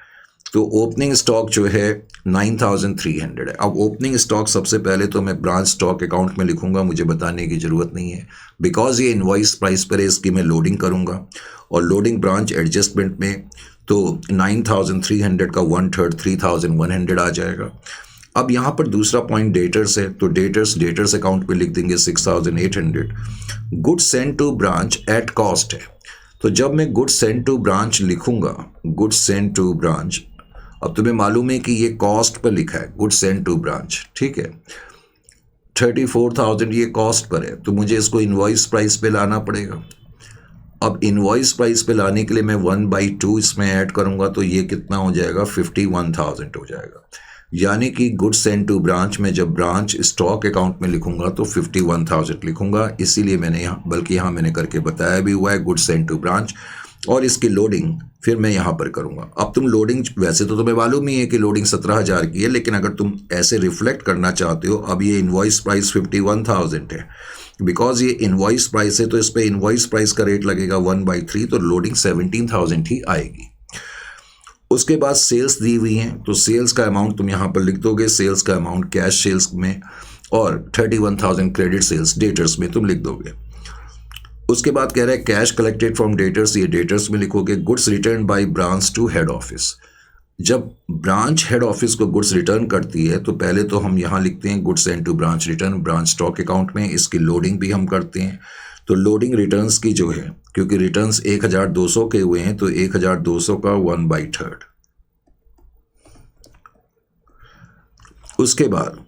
तो ओपनिंग स्टॉक जो है 9,300 है। अब ओपनिंग स्टॉक सबसे पहले तो मैं ब्रांच स्टॉक अकाउंट में लिखूंगा, मुझे बताने की ज़रूरत नहीं है, बिकॉज ये इनवॉइस प्राइस पर है, इसकी मैं लोडिंग करूंगा और लोडिंग ब्रांच एडजस्टमेंट में तो 9,300 का 1/3 3,100 आ जाएगा। अब यहाँ पर दूसरा पॉइंट डेटर्स है, तो डेटर्स अकाउंट पे लिख देंगे 6,800। Goods sent to branch at cost है, तो जब मैं गुड्स सेंट टू ब्रांच लिखूंगा, गुड्स सेंट टू ब्रांच, अब तुम्हें मालूम है कि ये कॉस्ट पर लिखा है गुड्स सेंट टू ब्रांच, ठीक है। 34,000 ये कॉस्ट पर है, तो मुझे इसको इनवॉइस प्राइस पे लाना पड़ेगा। अब इनवॉइस प्राइस पे लाने के लिए मैं 1/2 इसमें ऐड करूंगा, तो ये कितना हो जाएगा? 51,000 हो जाएगा। यानी कि गुड्स सेंट टू ब्रांच में जब ब्रांच स्टॉक अकाउंट में लिखूंगा तो 51,000 लिखूंगा। इसीलिए मैंने यहाँ, बल्कि यहाँ मैंने करके बताया भी हुआ है गुड्स सेंट टू ब्रांच, और इसकी लोडिंग फिर मैं यहाँ पर करूँगा। अब तुम लोडिंग, वैसे तो तुम्हें मालूम ही है कि लोडिंग 17,000 की है, लेकिन अगर तुम ऐसे रिफ्लेक्ट करना चाहते हो, अब ये इनवॉइस प्राइस 51,000 है, बिकॉज ये इनवॉइस प्राइस है तो इस पर इनवॉइस प्राइस का रेट लगेगा 1/3, तो लोडिंग 17,000 ही आएगी। उसके बाद सेल्स दी हुई हैं, तो सेल्स का अमाउंट तुम यहाँ पर लिख दोगे, सेल्स का अमाउंट कैश सेल्स में, और 31,000 क्रेडिट सेल्स डेटर्स में तुम लिख दोगे। उसके बाद कह रहा है कैश कलेक्टेड फ्रॉम डेटर्स, ये डेटर्स में लिखोगे। Goods return by branch to head office, जब ब्रांच हेड ऑफिस को गुड्स रिटर्न करती है तो पहले तो हम यहाँ लिखते हैं goods sent to branch return, branch stock account में। इसकी लोडिंग भी हम करते हैं, तो लोडिंग रिटर्न्स की जो है, क्योंकि रिटर्न्स 1,200 के हुए हैं, तो 1,200 का 1/3। उसके बाद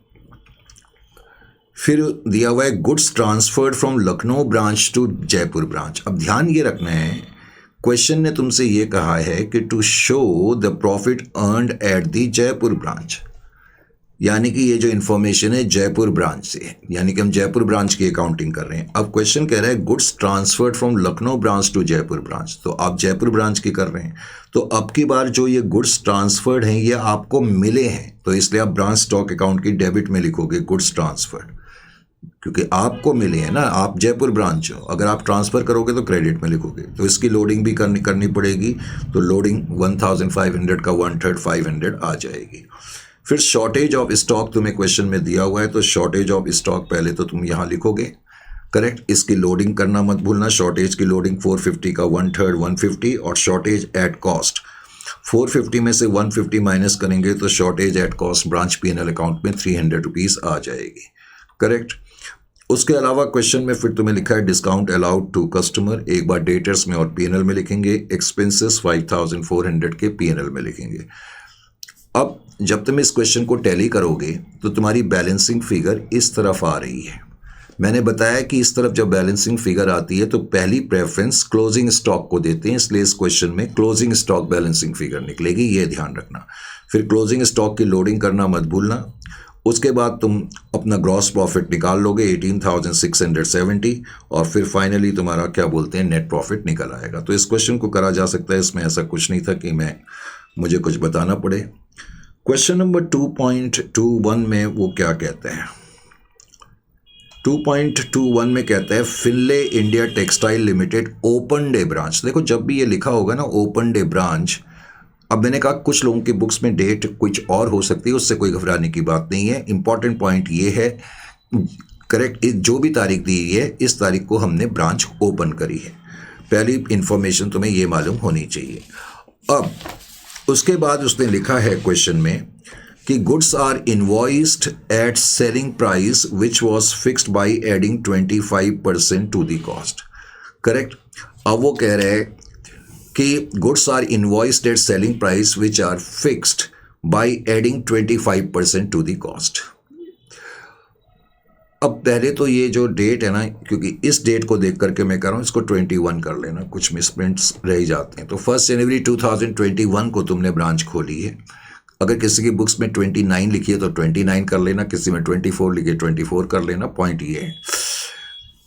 फिर दिया हुआ है goods transferred from Lucknow branch to Jaipur branch. अब ध्यान ये रखना है, क्वेश्चन ने तुमसे ये कहा है कि to show the profit earned at the Jaipur branch, यानी कि ये जो इन्फॉर्मेशन है जयपुर ब्रांच से है, यानी कि हम जयपुर ब्रांच की अकाउंटिंग कर रहे हैं। अब क्वेश्चन कह रहा है goods transferred from Lucknow branch to Jaipur branch, तो आप जयपुर ब्रांच की कर रहे हैं, तो अब की बार जो ये गुड्स ट्रांसफर्ड हैं ये आपको मिले हैं, तो इसलिए आप ब्रांच स्टॉक अकाउंट की डेबिट में लिखोगे गुड्स ट्रांसफर्ड, क्योंकि आपको मिले हैं ना, आप जयपुर ब्रांच हो। अगर आप ट्रांसफ़र करोगे तो क्रेडिट में लिखोगे, तो इसकी लोडिंग भी करनी पड़ेगी, तो लोडिंग 1,500 का 1/3 500 आ जाएगी। फिर शॉर्टेज ऑफ स्टॉक तुम्हें क्वेश्चन में दिया हुआ है, तो शॉर्टेज ऑफ स्टॉक पहले तो तुम यहाँ लिखोगे, करेक्ट। इसकी लोडिंग करना मत भूलना, शॉर्टेज की लोडिंग 450 का 1/3 150, और शॉर्टेज एट कॉस्ट 450 में से 150 माइनस करेंगे तो shortage at cost branch P&L account में 300 रुपीज़ आ जाएगी, करेक्ट। उसके अलावा क्वेश्चन में फिर तुम्हें लिखा है डिस्काउंट अलाउड टू कस्टमर, एक बार डेटर्स में और P&L में लिखेंगे। एक्सपेंसेस 5,400 के P&L में लिखेंगे। अब जब तुम इस क्वेश्चन को टैली करोगे तो तुम्हारी बैलेंसिंग फिगर इस तरफ आ रही है। मैंने बताया कि इस तरफ जब बैलेंसिंग फिगर आती है तो पहली प्रेफरेंस क्लोजिंग स्टॉक को देते हैं, इसलिए इस क्वेश्चन में क्लोजिंग स्टॉक बैलेंसिंग फिगर निकलेगी, ये ध्यान रखना। फिर क्लोजिंग स्टॉक की लोडिंग करना मत भूलना। उसके बाद तुम अपना ग्रॉस प्रॉफिट निकाल लोगे 18,670 और फिर फाइनली तुम्हारा क्या बोलते हैं नेट प्रॉफिट निकल आएगा। तो इस क्वेश्चन को करा जा सकता है, इसमें ऐसा कुछ नहीं था कि मुझे कुछ बताना पड़े। क्वेश्चन नंबर 2.21 में वो क्या कहते हैं, 2.21 में कहता है फिनले India textile limited open day branch. देखो जब भी ये लिखा होगा ना ओपन डे ब्रांच, अब मैंने कहा कुछ लोगों की बुक्स में डेट कुछ और हो सकती है, उससे कोई घबराने की बात नहीं है। इंपॉर्टेंट पॉइंट ये है करेक्ट, जो भी तारीख दी है इस तारीख को हमने ब्रांच ओपन करी है। पहली इंफॉर्मेशन तुम्हें ये मालूम होनी चाहिए। अब उसके बाद उसने लिखा है क्वेश्चन में कि goods are invoiced at selling price which was fixed by adding 25% to the cost. Correct. अब वो कह रहे हैं कि goods are invoiced at selling price which are fixed by adding 25% to the cost. अब पहले तो ये जो डेट है ना, क्योंकि इस डेट को देख करके मैं कह रहा हूँ इसको 21 कर लेना, कुछ मिसप्रिंट्स रह ही जाते हैं। तो 1 जनवरी 2021 को तुमने ब्रांच खोली है। अगर किसी की बुक्स में 29 लिखी है तो 29 कर लेना, किसी में 24 लिखी 24 कर लेना। पॉइंट ये है,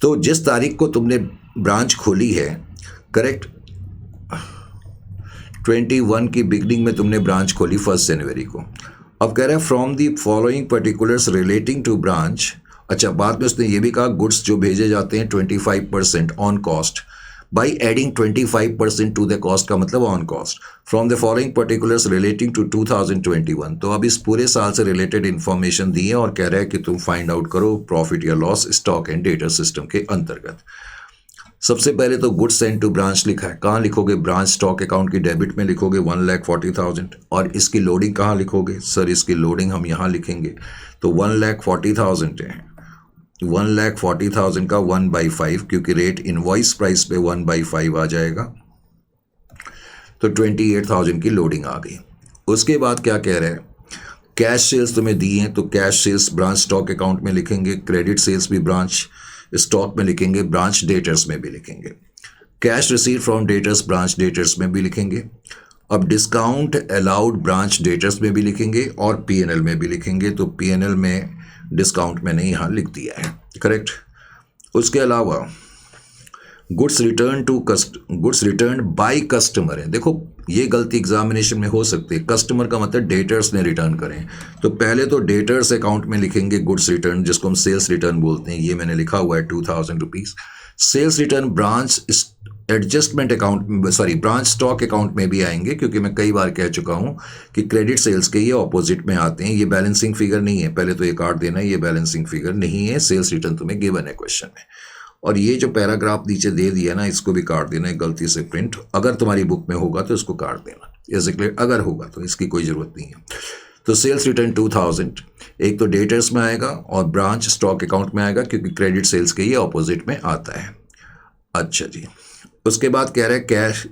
तो जिस तारीख को तुमने ब्रांच खोली है, करेक्ट, 21 की बिगनिंग में तुमने ब्रांच खोली 1 जनवरी को। अब कह रहा है from the following particulars relating to branch. अच्छा, बाद में उसने ये भी कहा गुड्स जो भेजे जाते हैं 25% on cost by adding 25% to the cost, का मतलब on cost, from the following particulars relating to 2021। तो अब इस पूरे साल से रिलेटेड इन्फॉर्मेशन दी है और कह रहा है कि तुम फाइंड आउट करो प्रॉफिट या लॉस स्टॉक एंड डेटा सिस्टम के अंतर्गत। सबसे पहले तो गुड्स सेंड टू ब्रांच लिखा है, कहाँ लिखोगे? ब्रांच स्टॉक अकाउंट की डेबिट में लिखोगे 1,40,000। और इसकी लोडिंग कहाँ लिखोगे? सर इसकी लोडिंग हम यहाँ लिखेंगे। तो 1,40,000 है, 1,40,000 का 1/5, क्योंकि रेट इनवॉइस प्राइस पे 1/5 आ जाएगा, तो 28,000 की लोडिंग आ गई। उसके बाद क्या कह रहे हैं? कैश सेल्स तुम्हें दी हैं, तो cash sales branch stock account में लिखेंगे, क्रेडिट सेल्स भी ब्रांच स्टॉक में लिखेंगे, ब्रांच डेटर्स में भी लिखेंगे, cash receive from debtors branch debtors में भी लिखेंगे। अब डिस्काउंट अलाउड ब्रांच डेटर्स में भी लिखेंगे और पीएनएल में भी लिखेंगे। तो पीएनएल में डिस्काउंट मैंने यहाँ लिख दिया है, करेक्ट। उसके अलावा गुड्स रिटर्न बाय कस्टमर है। देखो ये गलती एग्जामिनेशन में हो सकती है, कस्टमर का मतलब डेटर्स ने रिटर्न करें। तो पहले तो डेटर्स अकाउंट में लिखेंगे गुड्स रिटर्न, जिसको हम सेल्स रिटर्न बोलते हैं, ये मैंने लिखा हुआ है 2,000 rupees. Sales return branch adjustment account में, सॉरी ब्रांच स्टॉक अकाउंट में भी आएंगे, क्योंकि मैं कई बार कह चुका हूं कि क्रेडिट सेल्स के ये ऑपोजिट में आते हैं। ये बैलेंसिंग फिगर नहीं है, पहले तो ये काट देना, ये बैलेंसिंग फिगर नहीं है। सेल्स रिटर्न तुम्हें गिवन है क्वेश्चन में। और ये जो पैराग्राफ नीचे दे दिया ना, इसको भी काट देना है गलती से प्रिंट। अगर तुम्हारी बुक में होगा तो इसको काट देना, ऐसे क्लियर। अगर होगा तो इसकी कोई ज़रूरत नहीं है। तो सेल्स रिटर्न 2,000 एक तो डेटर्स में आएगा और ब्रांच स्टॉक अकाउंट में आएगा, क्योंकि क्रेडिट सेल्स के ये ऑपोजिट में आता है। अच्छा जी, उसके बाद कह रहा है cash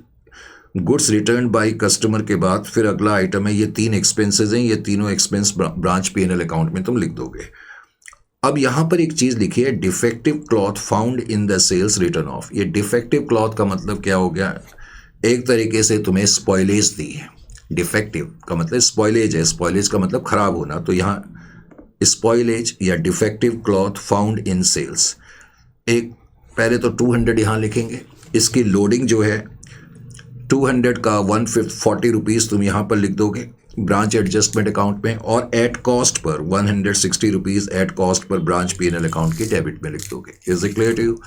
goods return by customer के बाद फिर अगला आइटम है, ये 3 एक्सपेंसेस हैं, ये तीनों एक्सपेंस ब्रांच पीएनएल अकाउंट में तुम लिख दोगे। अब यहाँ पर एक चीज़ लिखी है defective cloth found in the sales return of. ये डिफेक्टिव क्लॉथ का मतलब क्या हो गया? एक तरीके से तुम्हें स्पॉइलेज दी है। डिफेक्टिव का मतलब स्पॉइलेज है, स्पॉइलेज का मतलब खराब होना। तो यहाँ स्पॉइलेज या defective cloth found in sales, एक पहले तो 200 यहाँ लिखेंगे। इसकी लोडिंग जो है 200 का 140 रुपीज़ तुम यहाँ पर लिख दोगे ब्रांच एडजस्टमेंट अकाउंट में, और एट कॉस्ट पर 160 रुपीज़ एट कॉस्ट पर ब्रांच पीएनएल अकाउंट की डेबिट में लिख दोगे। Is it clear to you?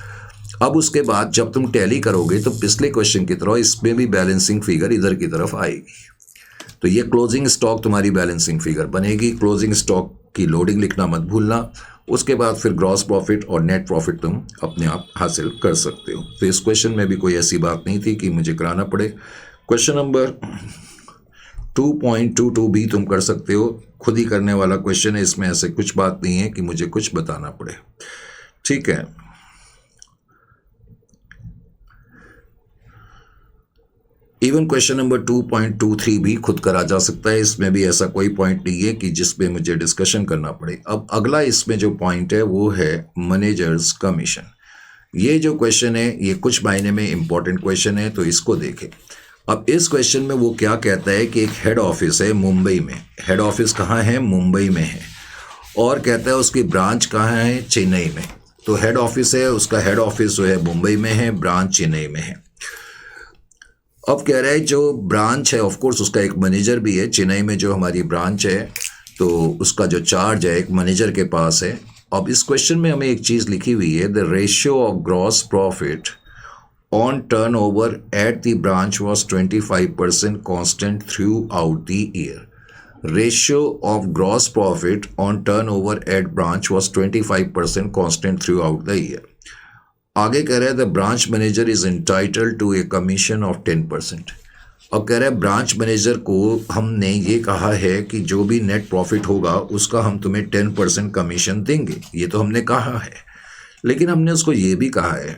अब उसके बाद जब तुम टैली करोगे तो पिछले क्वेश्चन की तरह इसमें भी बैलेंसिंग फिगर इधर की तरफ आएगी। तो ये क्लोजिंग स्टॉक तुम्हारी बैलेंसिंग फिगर बनेगी। क्लोजिंग स्टॉक की लोडिंग लिखना मत भूलना। उसके बाद फिर ग्रॉस प्रॉफिट और नेट प्रॉफिट तुम अपने आप हासिल कर सकते हो। तो इस क्वेश्चन में भी कोई ऐसी बात नहीं थी कि मुझे कराना पड़े। क्वेश्चन नंबर 2.22 भी तुम कर सकते हो, खुद ही करने वाला क्वेश्चन है, इसमें ऐसे कुछ बात नहीं है कि मुझे कुछ बताना पड़े, ठीक है। इवन क्वेश्चन नंबर 2.23 भी खुद करा जा सकता है, इसमें भी ऐसा कोई पॉइंट नहीं है कि जिसपे मुझे डिस्कशन करना पड़े। अब अगला इसमें जो पॉइंट है वो है मैनेजर्स कमीशन। ये जो क्वेश्चन है ये कुछ मायने में इंपॉर्टेंट क्वेश्चन है, तो इसको देखें। अब इस क्वेश्चन में वो क्या कहता है कि एक हेड ऑफिस है मुंबई में। हेड ऑफिस कहाँ है? मुंबई में है। और कहता है उसकी ब्रांच कहाँ है? चेन्नई में। तो हेड ऑफिस है, उसका हेड ऑफिस जो है मुंबई में है, ब्रांच चेन्नई में है। अब कह रहा है जो ब्रांच है, ऑफ कोर्स उसका एक मैनेजर भी है। चेन्नई में जो हमारी ब्रांच है तो उसका जो चार्ज है एक मैनेजर के पास है। अब इस क्वेश्चन में हमें एक चीज़ लिखी हुई है, the ratio of gross profit on turnover at the branch was 25% constant throughout the year. Ratio of gross profit on turnover at branch was 25% constant throughout the year. आगे कह रहा है the branch manager is entitled to a commission of 10%. अब कह रहा है branch manager को हमने ये कहा है कि जो भी नेट प्रॉफिट होगा उसका हम तुम्हें 10% कमीशन देंगे। ये तो हमने कहा है, लेकिन हमने उसको ये भी कहा है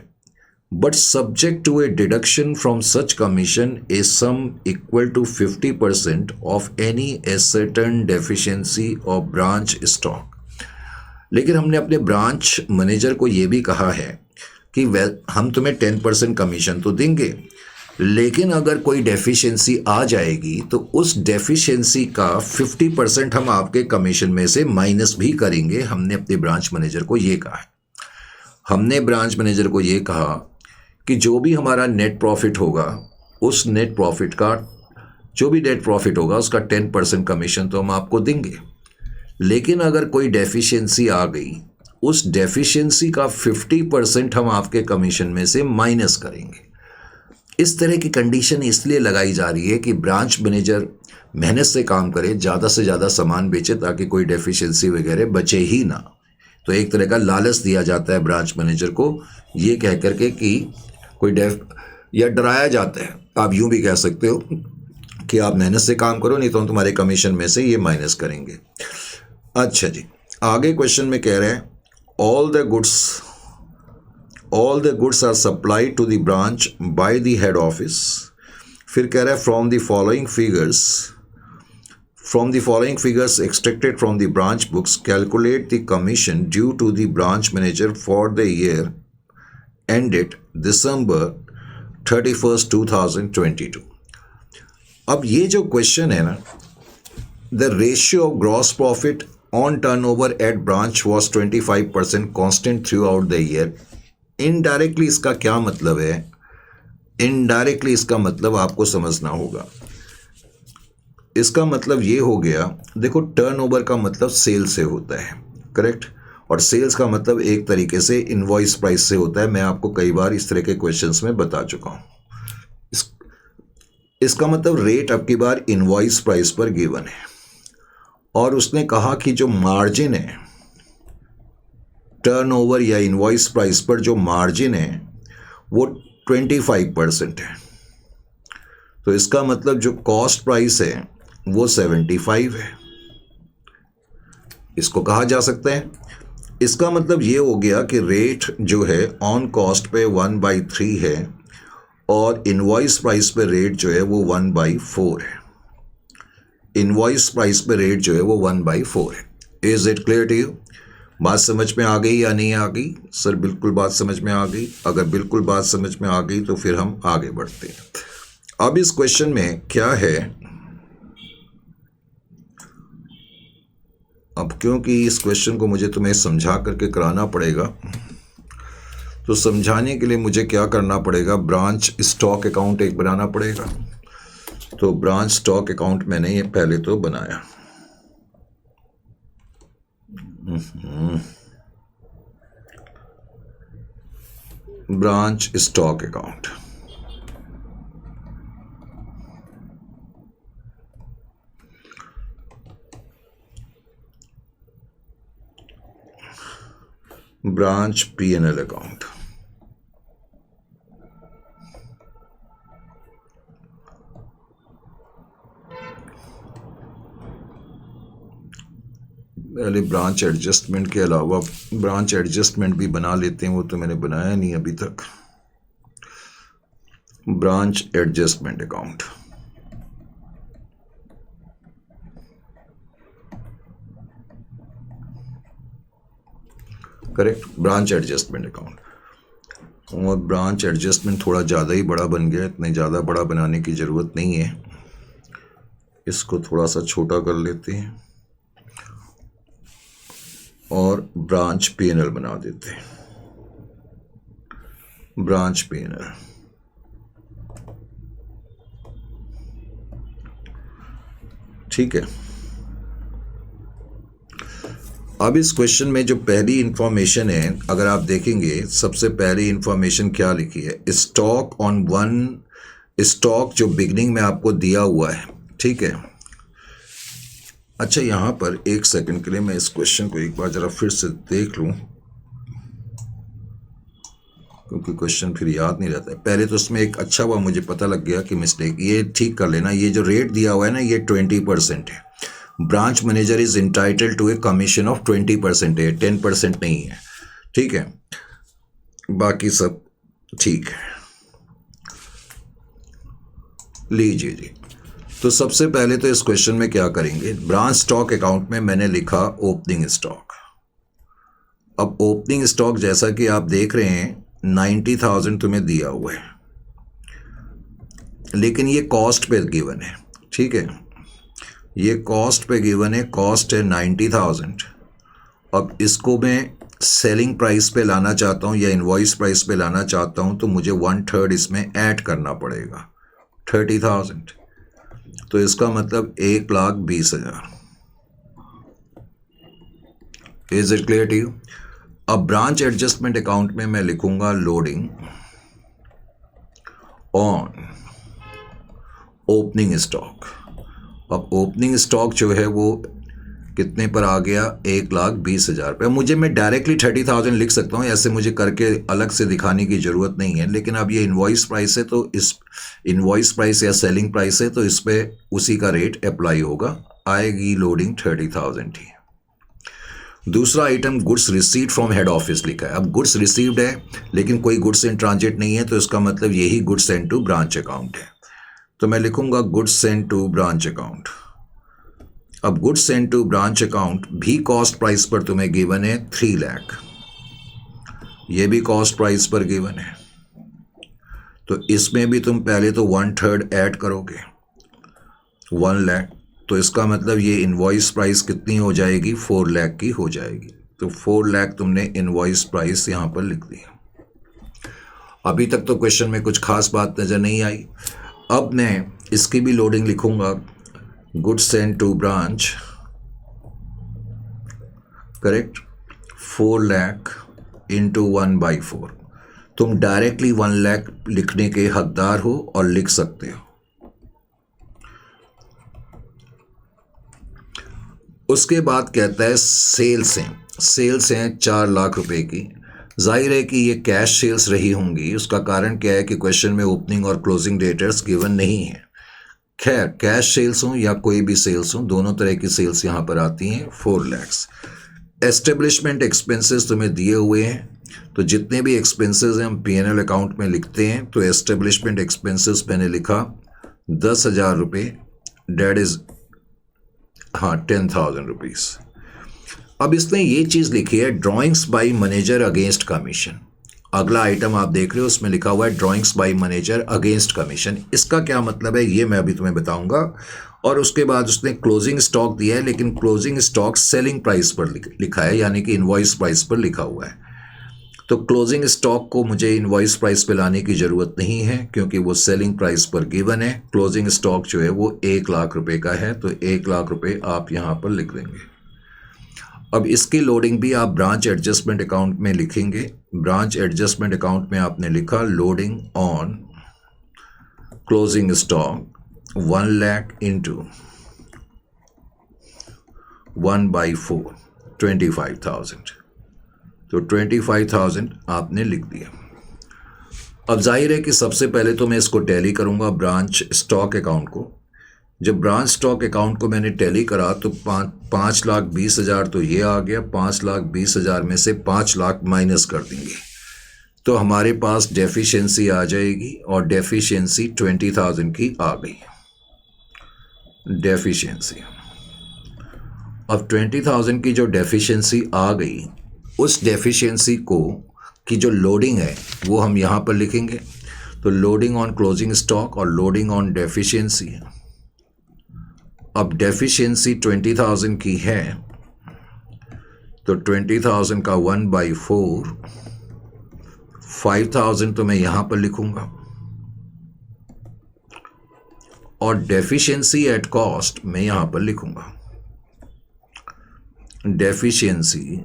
but subject to a deduction from such commission a sum equal to 50% of any ascertained deficiency of branch stock. लेकिन हमने अपने ब्रांच मैनेजर को ये भी कहा है कि हम तुम्हें 10% कमीशन तो देंगे, लेकिन अगर कोई डेफिशिएंसी आ जाएगी तो उस डेफिशिएंसी का 50% हम आपके कमीशन में से माइनस भी करेंगे। हमने अपने ब्रांच मैनेजर को ये कहा है। हमने ब्रांच मैनेजर को ये कहा कि जो भी हमारा नेट प्रॉफिट होगा उस नेट प्रॉफिट का जो भी नेट प्रॉफिट होगा उसका 10% कमीशन तो हम आपको देंगे, लेकिन अगर कोई डेफिशिएंसी आ गई उस डेफिशिएंसी का 50% हम आपके कमीशन में से माइनस करेंगे। इस तरह की कंडीशन इसलिए लगाई जा रही है कि ब्रांच मैनेजर मेहनत से काम करे, ज़्यादा से ज़्यादा सामान बेचे ताकि कोई डेफिशिएंसी वगैरह बचे ही ना। तो एक तरह का लालच दिया जाता है ब्रांच मैनेजर को, ये कह करके कि कोई या डराया जाता है, आप यूं भी कह सकते हो कि आप मेहनत से काम करो नहीं तो हम तुम्हारे कमीशन में से ये माइनस करेंगे। अच्छा जी, आगे क्वेश्चन में कह रहे हैं all the goods are supplied to the branch by the head office. फिर कह रहा है from the following figures extracted from the branch books calculate the commission due to the branch manager for the year ended December 31st 2022. अब ये जो question है ना, the ratio of gross profit on turnover at branch was 25% constant through out the year. Indirectly इसका क्या मतलब है? Indirectly इसका मतलब आपको समझना होगा। इसका मतलब ये हो गया, देखो टर्नओवर का मतलब सेल से होता है, करेक्ट, और सेल्स का मतलब एक तरीके से इनवॉइस प्राइस से होता है। मैं आपको कई बार इस तरह के क्वेश्चंस में बता चुका हूँ। इसका मतलब रेट अब की बार इनवॉइस प्राइस पर गिवन है, और उसने कहा कि जो मार्जिन है टर्नओवर या इनवॉइस प्राइस पर, जो मार्जिन है वो 25% है। तो इसका मतलब जो कॉस्ट प्राइस है वो 75 है। इसको कहा जा सकता है। इसका मतलब ये हो गया कि रेट जो है ऑन कॉस्ट पे 1/3 है और इनवॉइस प्राइस पे रेट जो है वो 1/4 है। इनवॉइस प्राइस पे रेट जो है वो 1/4 है। Is it clear to you? बात समझ में आ गई या नहीं आ गई? सर बिल्कुल बात समझ में आ गई। अगर बिल्कुल बात समझ में आ गई तो फिर हम आगे बढ़ते हैं। अब इस क्वेश्चन में क्या है, अब क्योंकि इस क्वेश्चन को मुझे तुम्हें समझा करके कराना पड़ेगा, तो समझाने के लिए मुझे क्या करना पड़ेगा, ब्रांच स्टॉक अकाउंट एक बनाना पड़ेगा। तो ब्रांच स्टॉक अकाउंट मैंने ये पहले तो बनाया। Branch stock account, branch P&L account, पहले ब्रांच एडजस्टमेंट के अलावा ब्रांच एडजस्टमेंट भी बना लेते हैं, वो तो मैंने बनाया नहीं अभी तक। Branch adjustment account, correct, branch adjustment account. और ब्रांच एडजस्टमेंट थोड़ा ज़्यादा ही बड़ा बन गया, इतने ज़्यादा बड़ा बनाने की ज़रूरत नहीं है, इसको थोड़ा सा छोटा कर लेते हैं और ब्रांच पीएनएल बना देते हैं। ब्रांच पीएनएल, ठीक है। अब इस क्वेश्चन में जो पहली इंफॉर्मेशन है, अगर आप देखेंगे सबसे पहली इंफॉर्मेशन क्या लिखी है, स्टॉक ऑन वन स्टॉक जो बिगनिंग में आपको दिया हुआ है, ठीक है। अच्छा, यहाँ पर एक सेकंड के लिए मैं इस क्वेश्चन को एक बार ज़रा फिर से देख लूँ, क्योंकि क्वेश्चन फिर याद नहीं रहता है। पहले तो उसमें एक अच्छा हुआ मुझे पता लग गया कि मिस्टेक, ये ठीक कर लेना, ये जो रेट दिया हुआ है ना, ये 20% है। Branch manager is entitled to a commission of 20% है, 10% नहीं है, ठीक है। बाकी सब ठीक है, लीजिए जी। तो सबसे पहले तो इस क्वेश्चन में क्या करेंगे, ब्रांच स्टॉक अकाउंट में मैंने लिखा ओपनिंग स्टॉक। अब ओपनिंग स्टॉक जैसा कि आप देख रहे हैं 90,000 तुम्हें दिया हुआ है, लेकिन ये कॉस्ट पे गिवन है, ठीक है। ये कॉस्ट पे गिवन है, कॉस्ट है 90,000। अब इसको मैं सेलिंग प्राइस पे लाना चाहता हूँ या इनवॉइस प्राइस पे लाना चाहता हूँ, तो मुझे 1/3 इसमें ऐड करना पड़ेगा, 30,000। तो इसका मतलब 1,20,000। Is it clear to you? अब ब्रांच एडजस्टमेंट अकाउंट में मैं लिखूंगा लोडिंग ऑन ओपनिंग स्टॉक। अब ओपनिंग स्टॉक जो है वो कितने पर आ गया, 1,20,000 रुपये। मुझे मैं डायरेक्टली 30,000 लिख सकता हूँ, ऐसे मुझे करके अलग से दिखाने की ज़रूरत नहीं है। लेकिन अब ये इनवॉइस प्राइस है, तो इस इनवॉइस प्राइस या सेलिंग प्राइस है, तो इस पर उसी का रेट अप्लाई होगा, आएगी लोडिंग 30,000 ही। दूसरा item goods received from head office लिखा है। अब गुड्स रिसीव्ड है लेकिन कोई गुड्स इन ट्रांजिट नहीं है, तो इसका मतलब यही goods send to branch account है। तो मैं लिखूंगा goods send to branch account. अब goods send to branch account भी कॉस्ट प्राइस पर तुम्हें गिवन है 3 लाख, ये भी कॉस्ट प्राइस पर गिवन है। तो इसमें भी तुम पहले तो 1/3 ऐड करोगे, 1 लाख। तो इसका मतलब ये इनवॉइस प्राइस कितनी हो जाएगी, 4 लाख की हो जाएगी। तो 4 लाख तुमने इनवॉइस प्राइस यहाँ पर लिख दी। अभी तक तो क्वेश्चन में कुछ खास बात नज़र नहीं आई। अब मैं इसकी भी लोडिंग लिखूंगा, goods send to branch, correct, 4 lakh into 1/4। तुम डायरेक्टली 1 लाख लिखने के हकदार हो और लिख सकते हो। उसके बाद कहता है सेल्स हैं 4 लाख रुपए की। जाहिर है कि ये कैश सेल्स रही होंगी। उसका कारण क्या है कि क्वेश्चन में ओपनिंग और क्लोजिंग डेटर्स गिवन नहीं है। खैर, कैश सेल्स हों या कोई भी सेल्स हों, दोनों तरह की सेल्स यहाँ पर आती हैं। 4 लाख। एस्टेब्लिशमेंट एक्सपेंसेस तुम्हें दिए हुए हैं, तो जितने भी एक्सपेंसेस हैं हम पीएनएल अकाउंट में लिखते हैं। तो एस्टेब्लिशमेंट एक्सपेंसेस मैंने लिखा 10,000 रुपये, डेट इज 10,000 रुपीज़। अब इसने ये चीज़ लिखी है drawings by manager against commission. अगला आइटम आप देख रहे हो, उसमें लिखा हुआ है drawings by manager against commission. इसका क्या मतलब है ये मैं अभी तुम्हें बताऊंगा। और उसके बाद उसने क्लोजिंग स्टॉक दिया है, लेकिन क्लोजिंग स्टॉक सेलिंग प्राइस पर लिखा है, यानी कि इनवॉइस प्राइस पर लिखा हुआ है। तो क्लोजिंग स्टॉक को मुझे इनवॉइस प्राइस पे लाने की ज़रूरत नहीं है, क्योंकि वो सेलिंग प्राइस पर गिवन है। क्लोजिंग स्टॉक जो है वो 1 लाख रुपए का है, तो 1 लाख रुपए आप यहाँ पर लिख देंगे। अब इसकी लोडिंग भी आप ब्रांच एडजस्टमेंट अकाउंट में लिखेंगे। ब्रांच एडजस्टमेंट अकाउंट में आपने लिखा loading on closing stock 1 lakh into 1/4, 25,000। तो 25,000 आपने लिख दिया। अब जाहिर है कि सबसे पहले तो मैं इसको टैली करूंगा ब्रांच स्टॉक अकाउंट को। जब ब्रांच स्टॉक अकाउंट को मैंने टैली करा तो 5,20,000 तो ये आ गया। 5,20,000 में से 5 लाख माइनस कर देंगे तो हमारे पास डेफिशिएंसी आ जाएगी, और डेफिशिएंसी 20,000 की आ गई डेफिशिएंसी। अब 20,000 की जो डेफिशिएंसी आ गई, उस डेफिशिएंसी को की जो लोडिंग है वो हम यहाँ पर लिखेंगे। तो लोडिंग ऑन क्लोजिंग स्टॉक और लोडिंग ऑन डेफिशिएंसी। अब डेफिशिएंसी 20,000 की है तो 20,000 का 1/4 5,000 तो मैं यहाँ पर लिखूंगा, और डेफिशिएंसी एट कॉस्ट मैं यहाँ पर लिखूंगा। डेफिशिएंसी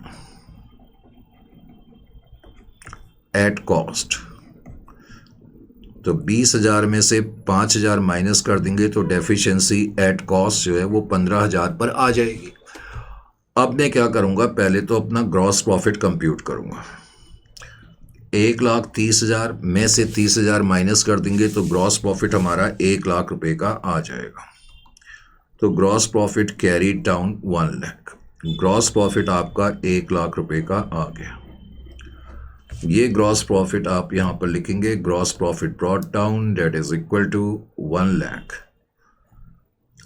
एट कॉस्ट, तो 20,000 में से 5,000 माइनस कर देंगे तो डेफिशिएंसी एट कॉस्ट जो है वो 15,000 पर आ जाएगी। अब मैं क्या करूंगा, पहले तो अपना ग्रॉस प्रॉफिट कंप्यूट करूंगा। 1,30,000 में से 30,000 माइनस कर देंगे तो ग्रॉस प्रॉफिट हमारा 1,00,000 रुपए का आ जाएगा। तो gross profit carried down 1 lakh, gross profit आपका 1,00,000 रुपए का आ गया। ये ग्रॉस प्रॉफिट आप यहां पर लिखेंगे, gross profit brought down that is equal to 1 lakh.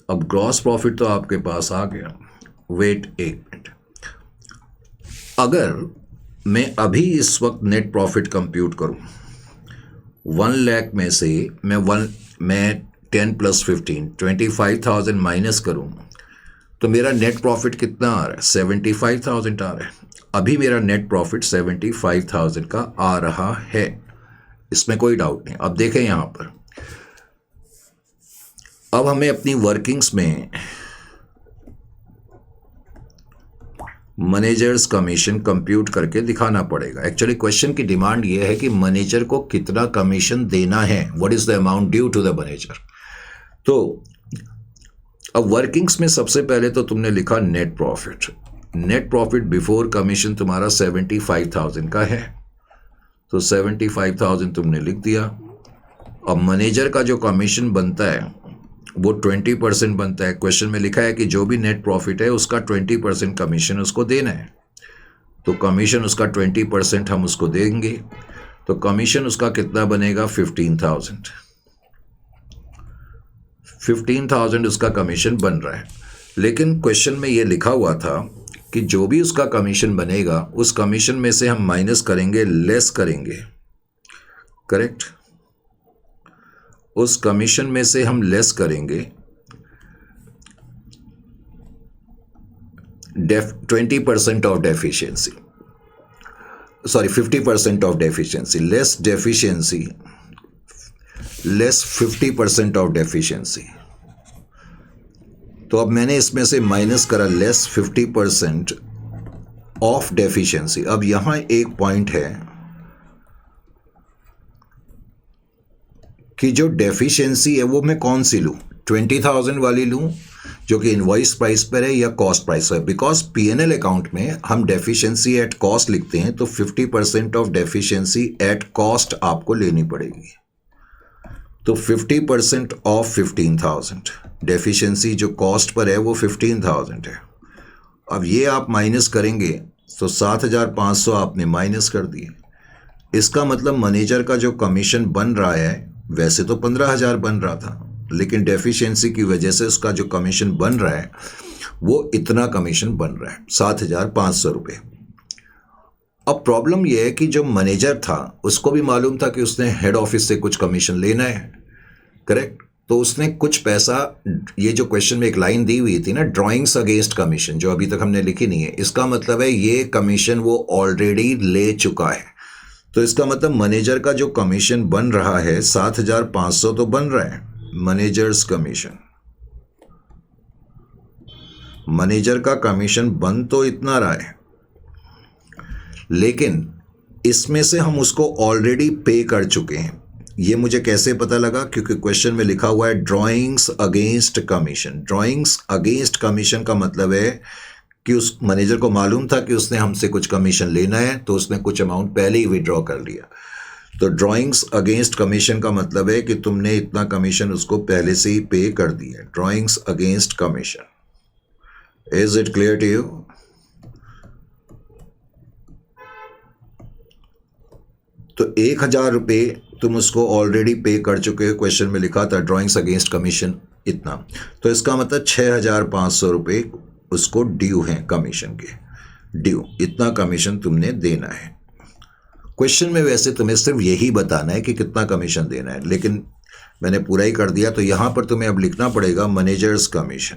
अब ग्रॉस प्रॉफिट तो आपके पास आ गया। वेट एक मिनट, अगर मैं अभी इस वक्त नेट प्रॉफिट कंप्यूट करूं 1 लाख में से मैं 10 + 15 25,000 माइनस करूं तो मेरा नेट प्रॉफिट कितना आ रहा है, 75,000 आ रहा है। अभी मेरा नेट प्रॉफिट 75,000 का आ रहा है, इसमें कोई डाउट नहीं। अब देखें यहां पर, अब हमें अपनी वर्किंग्स में मैनेजर्स कमीशन कंप्यूट करके दिखाना पड़ेगा। एक्चुअली क्वेश्चन की डिमांड यह है कि मैनेजर को कितना कमीशन देना है, what is the amount due to the manager. तो अब वर्किंग्स में सबसे पहले तो तुमने लिखा net profit. Net profit before commission तुम्हारा 75,000 का है, तो 75,000 तुमने लिख दिया। अब मैनेजर का जो कमीशन बनता है वो 20% बनता है। क्वेश्चन में लिखा है कि जो भी नेट प्रॉफिट है उसका 20% कमीशन उसको देना है, तो कमीशन उसका 20% हम उसको देंगे। तो कमीशन उसका कितना बनेगा, 15,000। 15,000 उसका कमीशन बन रहा है, लेकिन क्वेश्चन में ये लिखा हुआ था कि जो भी उसका कमीशन बनेगा उस कमीशन में से हम माइनस करेंगे, लेस करेंगे, करेक्ट। उस कमीशन में से हम लेस करेंगे 20% of deficiency, sorry 50% of deficiency, less deficiency, less 50% of deficiency. तो अब मैंने इसमें से माइनस करा लेस 50% ऑफ डेफिशिएंसी। अब यहां एक पॉइंट है कि जो डेफिशिएंसी है वो मैं कौन सी लूं, 20,000 वाली लूं जो कि इनवॉइस प्राइस पर है, या कॉस्ट प्राइस पर। बिकॉज पीएनएल अकाउंट में हम डेफिशिएंसी एट कॉस्ट लिखते हैं, तो 50% ऑफ डेफिशिएंसी एट कॉस्ट आपको लेनी पड़ेगी। तो 50% ऑफ 15,000, डेफिशिएंसी जो कॉस्ट पर है वो 15,000 है। अब ये आप माइनस करेंगे तो 7,500 आपने माइनस कर दिए। इसका मतलब मैनेजर का जो कमीशन बन रहा है, वैसे तो 15,000 बन रहा था, लेकिन डेफिशिएंसी की वजह से उसका जो कमीशन बन रहा है वो इतना कमीशन बन रहा है, 7,500 रुपये। अब प्रॉब्लम यह है कि जो मैनेजर था उसको भी मालूम था कि उसने हेड ऑफिस से कुछ कमीशन लेना है, करेक्ट। तो उसने कुछ पैसा, ये जो क्वेश्चन में एक लाइन दी हुई थी ना, ड्राइंग्स अगेंस्ट कमीशन, जो अभी तक हमने लिखी नहीं है, इसका मतलब है ये कमीशन वो ऑलरेडी ले चुका है। तो इसका मतलब मैनेजर का जो कमीशन बन रहा है 7,500 तो बन रहा है मैनेजर्स कमीशन। मैनेजर का कमीशन बन तो इतना रहा है, लेकिन इसमें से हम उसको ऑलरेडी पे कर चुके हैं। ये मुझे कैसे पता लगा, क्योंकि क्वेश्चन में लिखा हुआ है drawings against commission. Drawings against commission का मतलब है कि उस मैनेजर को मालूम था कि उसने हमसे कुछ कमीशन लेना है, तो उसने कुछ अमाउंट पहले ही विड्रॉ कर लिया। तो ड्राइंग्स अगेंस्ट कमीशन का मतलब है कि तुमने इतना कमीशन उसको पहले से ही पे कर दिया। Drawings against commission. Is it clear to you? तो 1,000 रुपये तुम उसको ऑलरेडी पे कर चुके हो। क्वेश्चन में लिखा था ड्राइंग्स अगेंस्ट कमीशन इतना, तो इसका मतलब 6,500 रुपये उसको ड्यू हैं, कमीशन के ड्यू। इतना कमीशन तुमने देना है। क्वेश्चन में वैसे तुम्हें सिर्फ यही बताना है कि कितना कमीशन देना है, लेकिन मैंने पूरा ही कर दिया। तो यहां पर तुम्हें अब लिखना पड़ेगा मैनेजर्स कमीशन।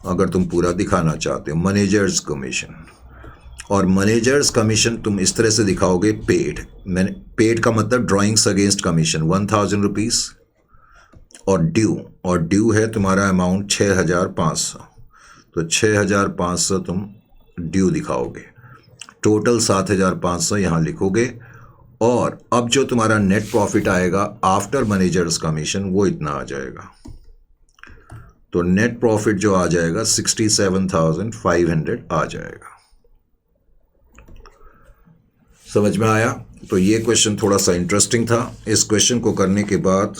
अगर तुम पूरा दिखाना चाहते हो मैनेजर्स कमीशन, और मैनेजर्स कमीशन तुम इस तरह से दिखाओगे पेड। मैंने पेड का मतलब ड्राइंग्स अगेंस्ट कमीशन 1000 रुपीज़, और ड्यू है तुम्हारा अमाउंट 6500। तो 6500 तुम ड्यू दिखाओगे, टोटल 7500 यहाँ लिखोगे। और अब जो तुम्हारा नेट प्रॉफिट आएगा आफ्टर मैनेजर्स कमीशन वो इतना आ जाएगा। तो नेट प्रॉफिट जो आ जाएगा 67,500 आ जाएगा। समझ में आया? तो ये क्वेश्चन थोड़ा सा इंटरेस्टिंग था। इस क्वेश्चन को करने के बाद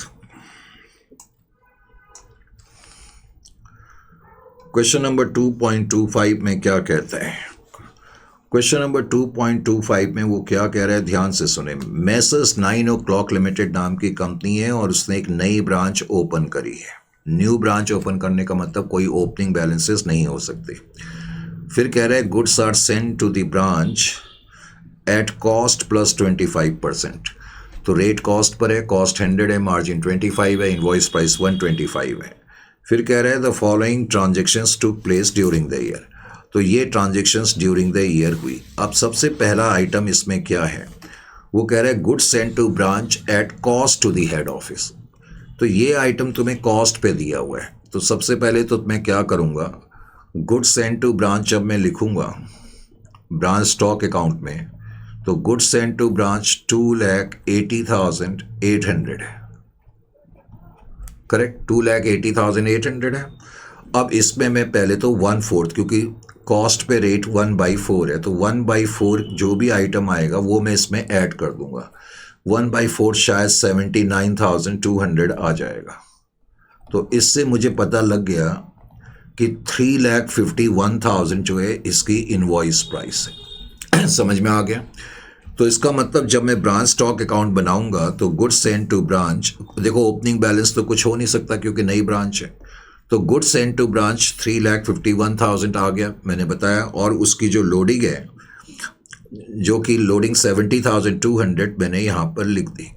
क्वेश्चन नंबर 2.25 में क्या कहता है? क्वेश्चन नंबर 2.25 में वो क्या कह रहा है, ध्यान से सुने। मैसर्स 9 o'clock लिमिटेड नाम की कंपनी है और उसने एक नई ब्रांच ओपन करी है। न्यू ब्रांच ओपन करने का मतलब कोई ओपनिंग बैलेंसेस नहीं हो सकते। फिर कह रहा है goods are send to the branch at cost plus 25%। तो रेट कॉस्ट पर है, कॉस्ट 100 है, मार्जिन 25 है, इनवॉइस प्राइस 125 है। फिर कह रहा है the following transactions took place during the year. तो ये ट्रांजेक्शन्स ड्यूरिंग द ईयर हुई। अब सबसे पहला आइटम इसमें क्या है, वो कह रहा है goods send to branch at cost to the head office. तो ये आइटम तुम्हें कॉस्ट पे दिया हुआ है। तो सबसे पहले तो मैं क्या करूँगा, गुड्स सेंड टू ब्रांच जब मैं लिखूँगा ब्रांच स्टॉक अकाउंट में, तो गुड्स सेंड टू ब्रांच 2,80,800 है। करेक्ट, 2,80,800 है। अब इसमें मैं पहले तो 1/4, क्योंकि कॉस्ट पे रेट 1/4 है, तो 1/4 जो भी आइटम आएगा वो मैं इसमें ऐड कर दूंगा। 1/4 शायद 79,200 आ जाएगा। तो इससे मुझे पता लग गया कि 3,51,000 जो है इसकी इनवॉइस प्राइस है। समझ में आ गया? तो इसका मतलब जब मैं ब्रांच स्टॉक अकाउंट बनाऊंगा तो गुड्स सेंड टू ब्रांच, देखो ओपनिंग बैलेंस तो कुछ हो नहीं सकता क्योंकि नई ब्रांच है। तो गुड्स सेंड टू ब्रांच 3,51,000 आ गया, मैंने बताया। और उसकी जो लोडिंग है, जो कि लोडिंग 70,200 मैंने यहाँ पर लिख दी।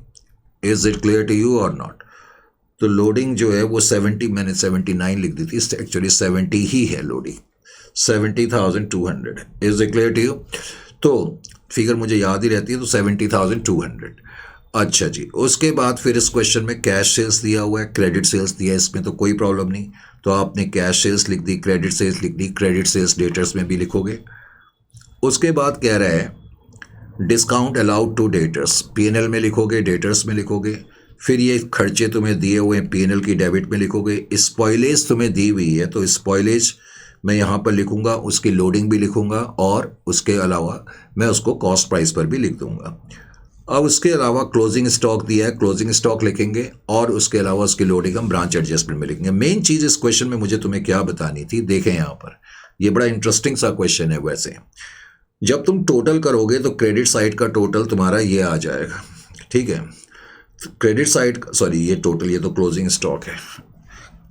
Is it clear to you और नॉट? तो लोडिंग जो है वो 70, मैंने 79 लिख दी थी, एक्चुअली 70 ही है लोडिंग, 70,200 है। Is it clear to you? तो फिगर मुझे याद ही रहती है, तो 70,200। अच्छा जी, उसके बाद फिर इस क्वेश्चन में कैश सेल्स दिया हुआ है, क्रेडिट सेल्स दिया है, इसमें तो कोई प्रॉब्लम नहीं। तो आपने कैश सेल्स लिख दी, क्रेडिट सेल्स लिख दी, क्रेडिट सेल्स डेटर्स में भी लिखोगे। उसके बाद कह रहा है discount allowed to debtors, PNL में लिखोगे, डेटर्स में लिखोगे। फिर ये खर्चे तुम्हें दिए हुए हैं, पीएनएल की डेबिट में लिखोगे। स्पॉइलेज तुम्हें दी हुई है, तो स्पॉइलेज मैं यहाँ पर लिखूंगा, उसकी लोडिंग भी लिखूंगा, और उसके अलावा मैं उसको कॉस्ट प्राइस पर भी लिख दूंगा। अब उसके अलावा क्लोजिंग स्टॉक दिया है, क्लोजिंग स्टॉक लिखेंगे, और उसके अलावा उसकी लोडिंग हम ब्रांच एडजस्टमेंट में लिखेंगे। मेन चीज़ इस क्वेश्चन में मुझे तुम्हें क्या बतानी थी, देखें यहाँ पर, ये बड़ा इंटरेस्टिंग सा क्वेश्चन है। वैसे जब तुम टोटल करोगे तो क्रेडिट साइड का टोटल तुम्हारा ये आ जाएगा, ठीक है। क्रेडिट साइड, सॉरी ये टोटल, ये तो क्लोजिंग स्टॉक है।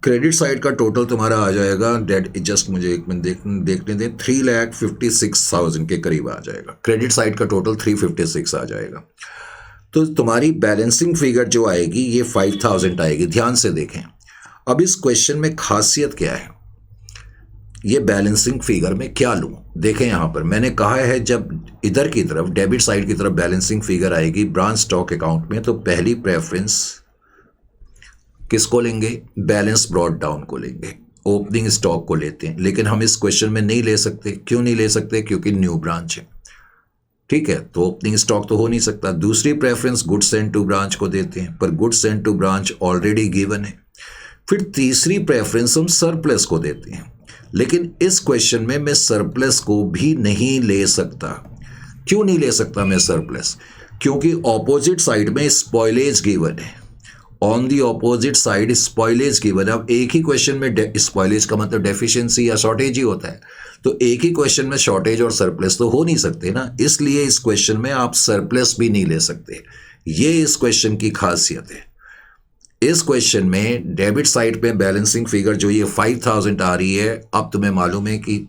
क्रेडिट साइड का टोटल तुम्हारा आ जाएगा, डेट जस्ट मुझे एक मिनट देखने दें, 3,56,000 के करीब आ जाएगा। क्रेडिट साइड का टोटल 356 आ जाएगा। तो तुम्हारी बैलेंसिंग फिगर जो आएगी ये 5,000 आएगी। ध्यान से देखें, अब इस क्वेश्चन में खासियत क्या है, ये बैलेंसिंग फिगर में क्या लूँ, देखें यहाँ पर मैंने कहा है जब इधर की तरफ डेबिट साइड की तरफ बैलेंसिंग फिगर आएगी ब्रांच स्टॉक अकाउंट में, तो पहली प्रेफरेंस किसको लेंगे, बैलेंस ब्रॉट डाउन को लेंगे, ओपनिंग स्टॉक को लेते हैं। लेकिन हम इस क्वेश्चन में नहीं ले सकते। क्यों नहीं ले सकते? क्योंकि न्यू ब्रांच है, ठीक है, तो ओपनिंग स्टॉक तो हो नहीं सकता। दूसरी preference goods send to branch को देते हैं, पर goods send to branch already given है। फिर तीसरी प्रेफरेंस हम सरप्लस को देते हैं, लेकिन इस क्वेश्चन में मैं सरप्लस को भी नहीं ले सकता। क्यों नहीं ले सकता मैं सरप्लस? क्योंकि ऑपोजिट साइड में स्पॉइलेज गिवन है, on the opposite side spoilage given है। अब एक ही क्वेश्चन में स्पॉइलेज का मतलब डेफिशिएंसी या शॉर्टेज ही होता है, तो एक ही क्वेश्चन में शॉर्टेज और सरप्लस तो हो नहीं सकते ना, इसलिए इस क्वेश्चन में आप सरप्लस भी नहीं ले सकते। ये इस क्वेश्चन की खासियत है। इस क्वेश्चन में डेबिट साइड पे बैलेंसिंग फिगर जो ये 5,000 आ रही है, अब तुम्हें मालूम है कि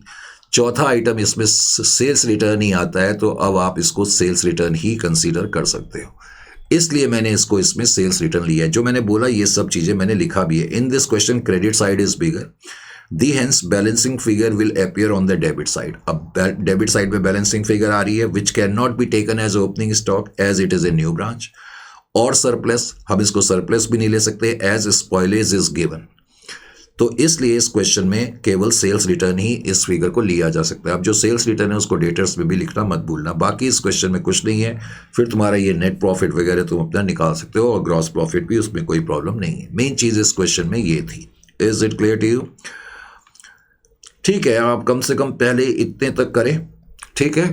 चौथा आइटम इसमें सेल्स रिटर्न ही आता है, तो अब आप इसको सेल्स रिटर्न ही कंसीडर कर सकते हो, इसलिए मैंने इसको इसमें सेल्स रिटर्न लिया है। जो मैंने बोला ये सब चीज़ें मैंने लिखा भी है। In this question credit side is bigger, the hence balancing figure will appear on the debit side. अब डेबिट साइड में बैलेंसिंग फिगर आ रही है which can not be taken as opening stock as it is a new branch, और surplus, हम इसको surplus भी नहीं ले सकते एज स्पॉइलेज इज गिवन। तो इसलिए इस क्वेश्चन में केवल सेल्स रिटर्न ही इस फिगर को लिया जा सकता है। अब जो सेल्स रिटर्न है उसको डेटर्स में भी लिखना मत भूलना। बाकी इस क्वेश्चन में कुछ नहीं है, फिर तुम्हारा ये नेट प्रॉफिट वगैरह तुम अपना निकाल सकते हो और ग्रॉस प्रॉफिट भी, उसमें कोई प्रॉब्लम नहीं है। मेन चीज़ इस क्वेश्चन में ये थी। Is it clear to you? ठीक है, आप कम से कम पहले इतने तक करें, ठीक है।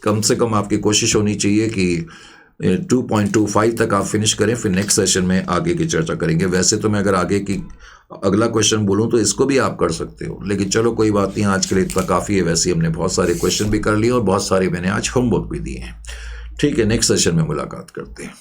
कम से कम आपकी कोशिश होनी चाहिए कि 2.25 तक आप फिनिश करें, फिर नेक्स्ट सेशन में आगे की चर्चा करेंगे। वैसे तो मैं अगर आगे की अगला क्वेश्चन बोलूं तो इसको भी आप कर सकते हो, लेकिन चलो कोई बात नहीं, आज के लिए इतना काफ़ी है। वैसे हमने बहुत सारे क्वेश्चन भी कर लिए और बहुत सारे मैंने आज होमवर्क भी दिए हैं। ठीक है, नेक्स्ट सेशन में मुलाकात करते हैं।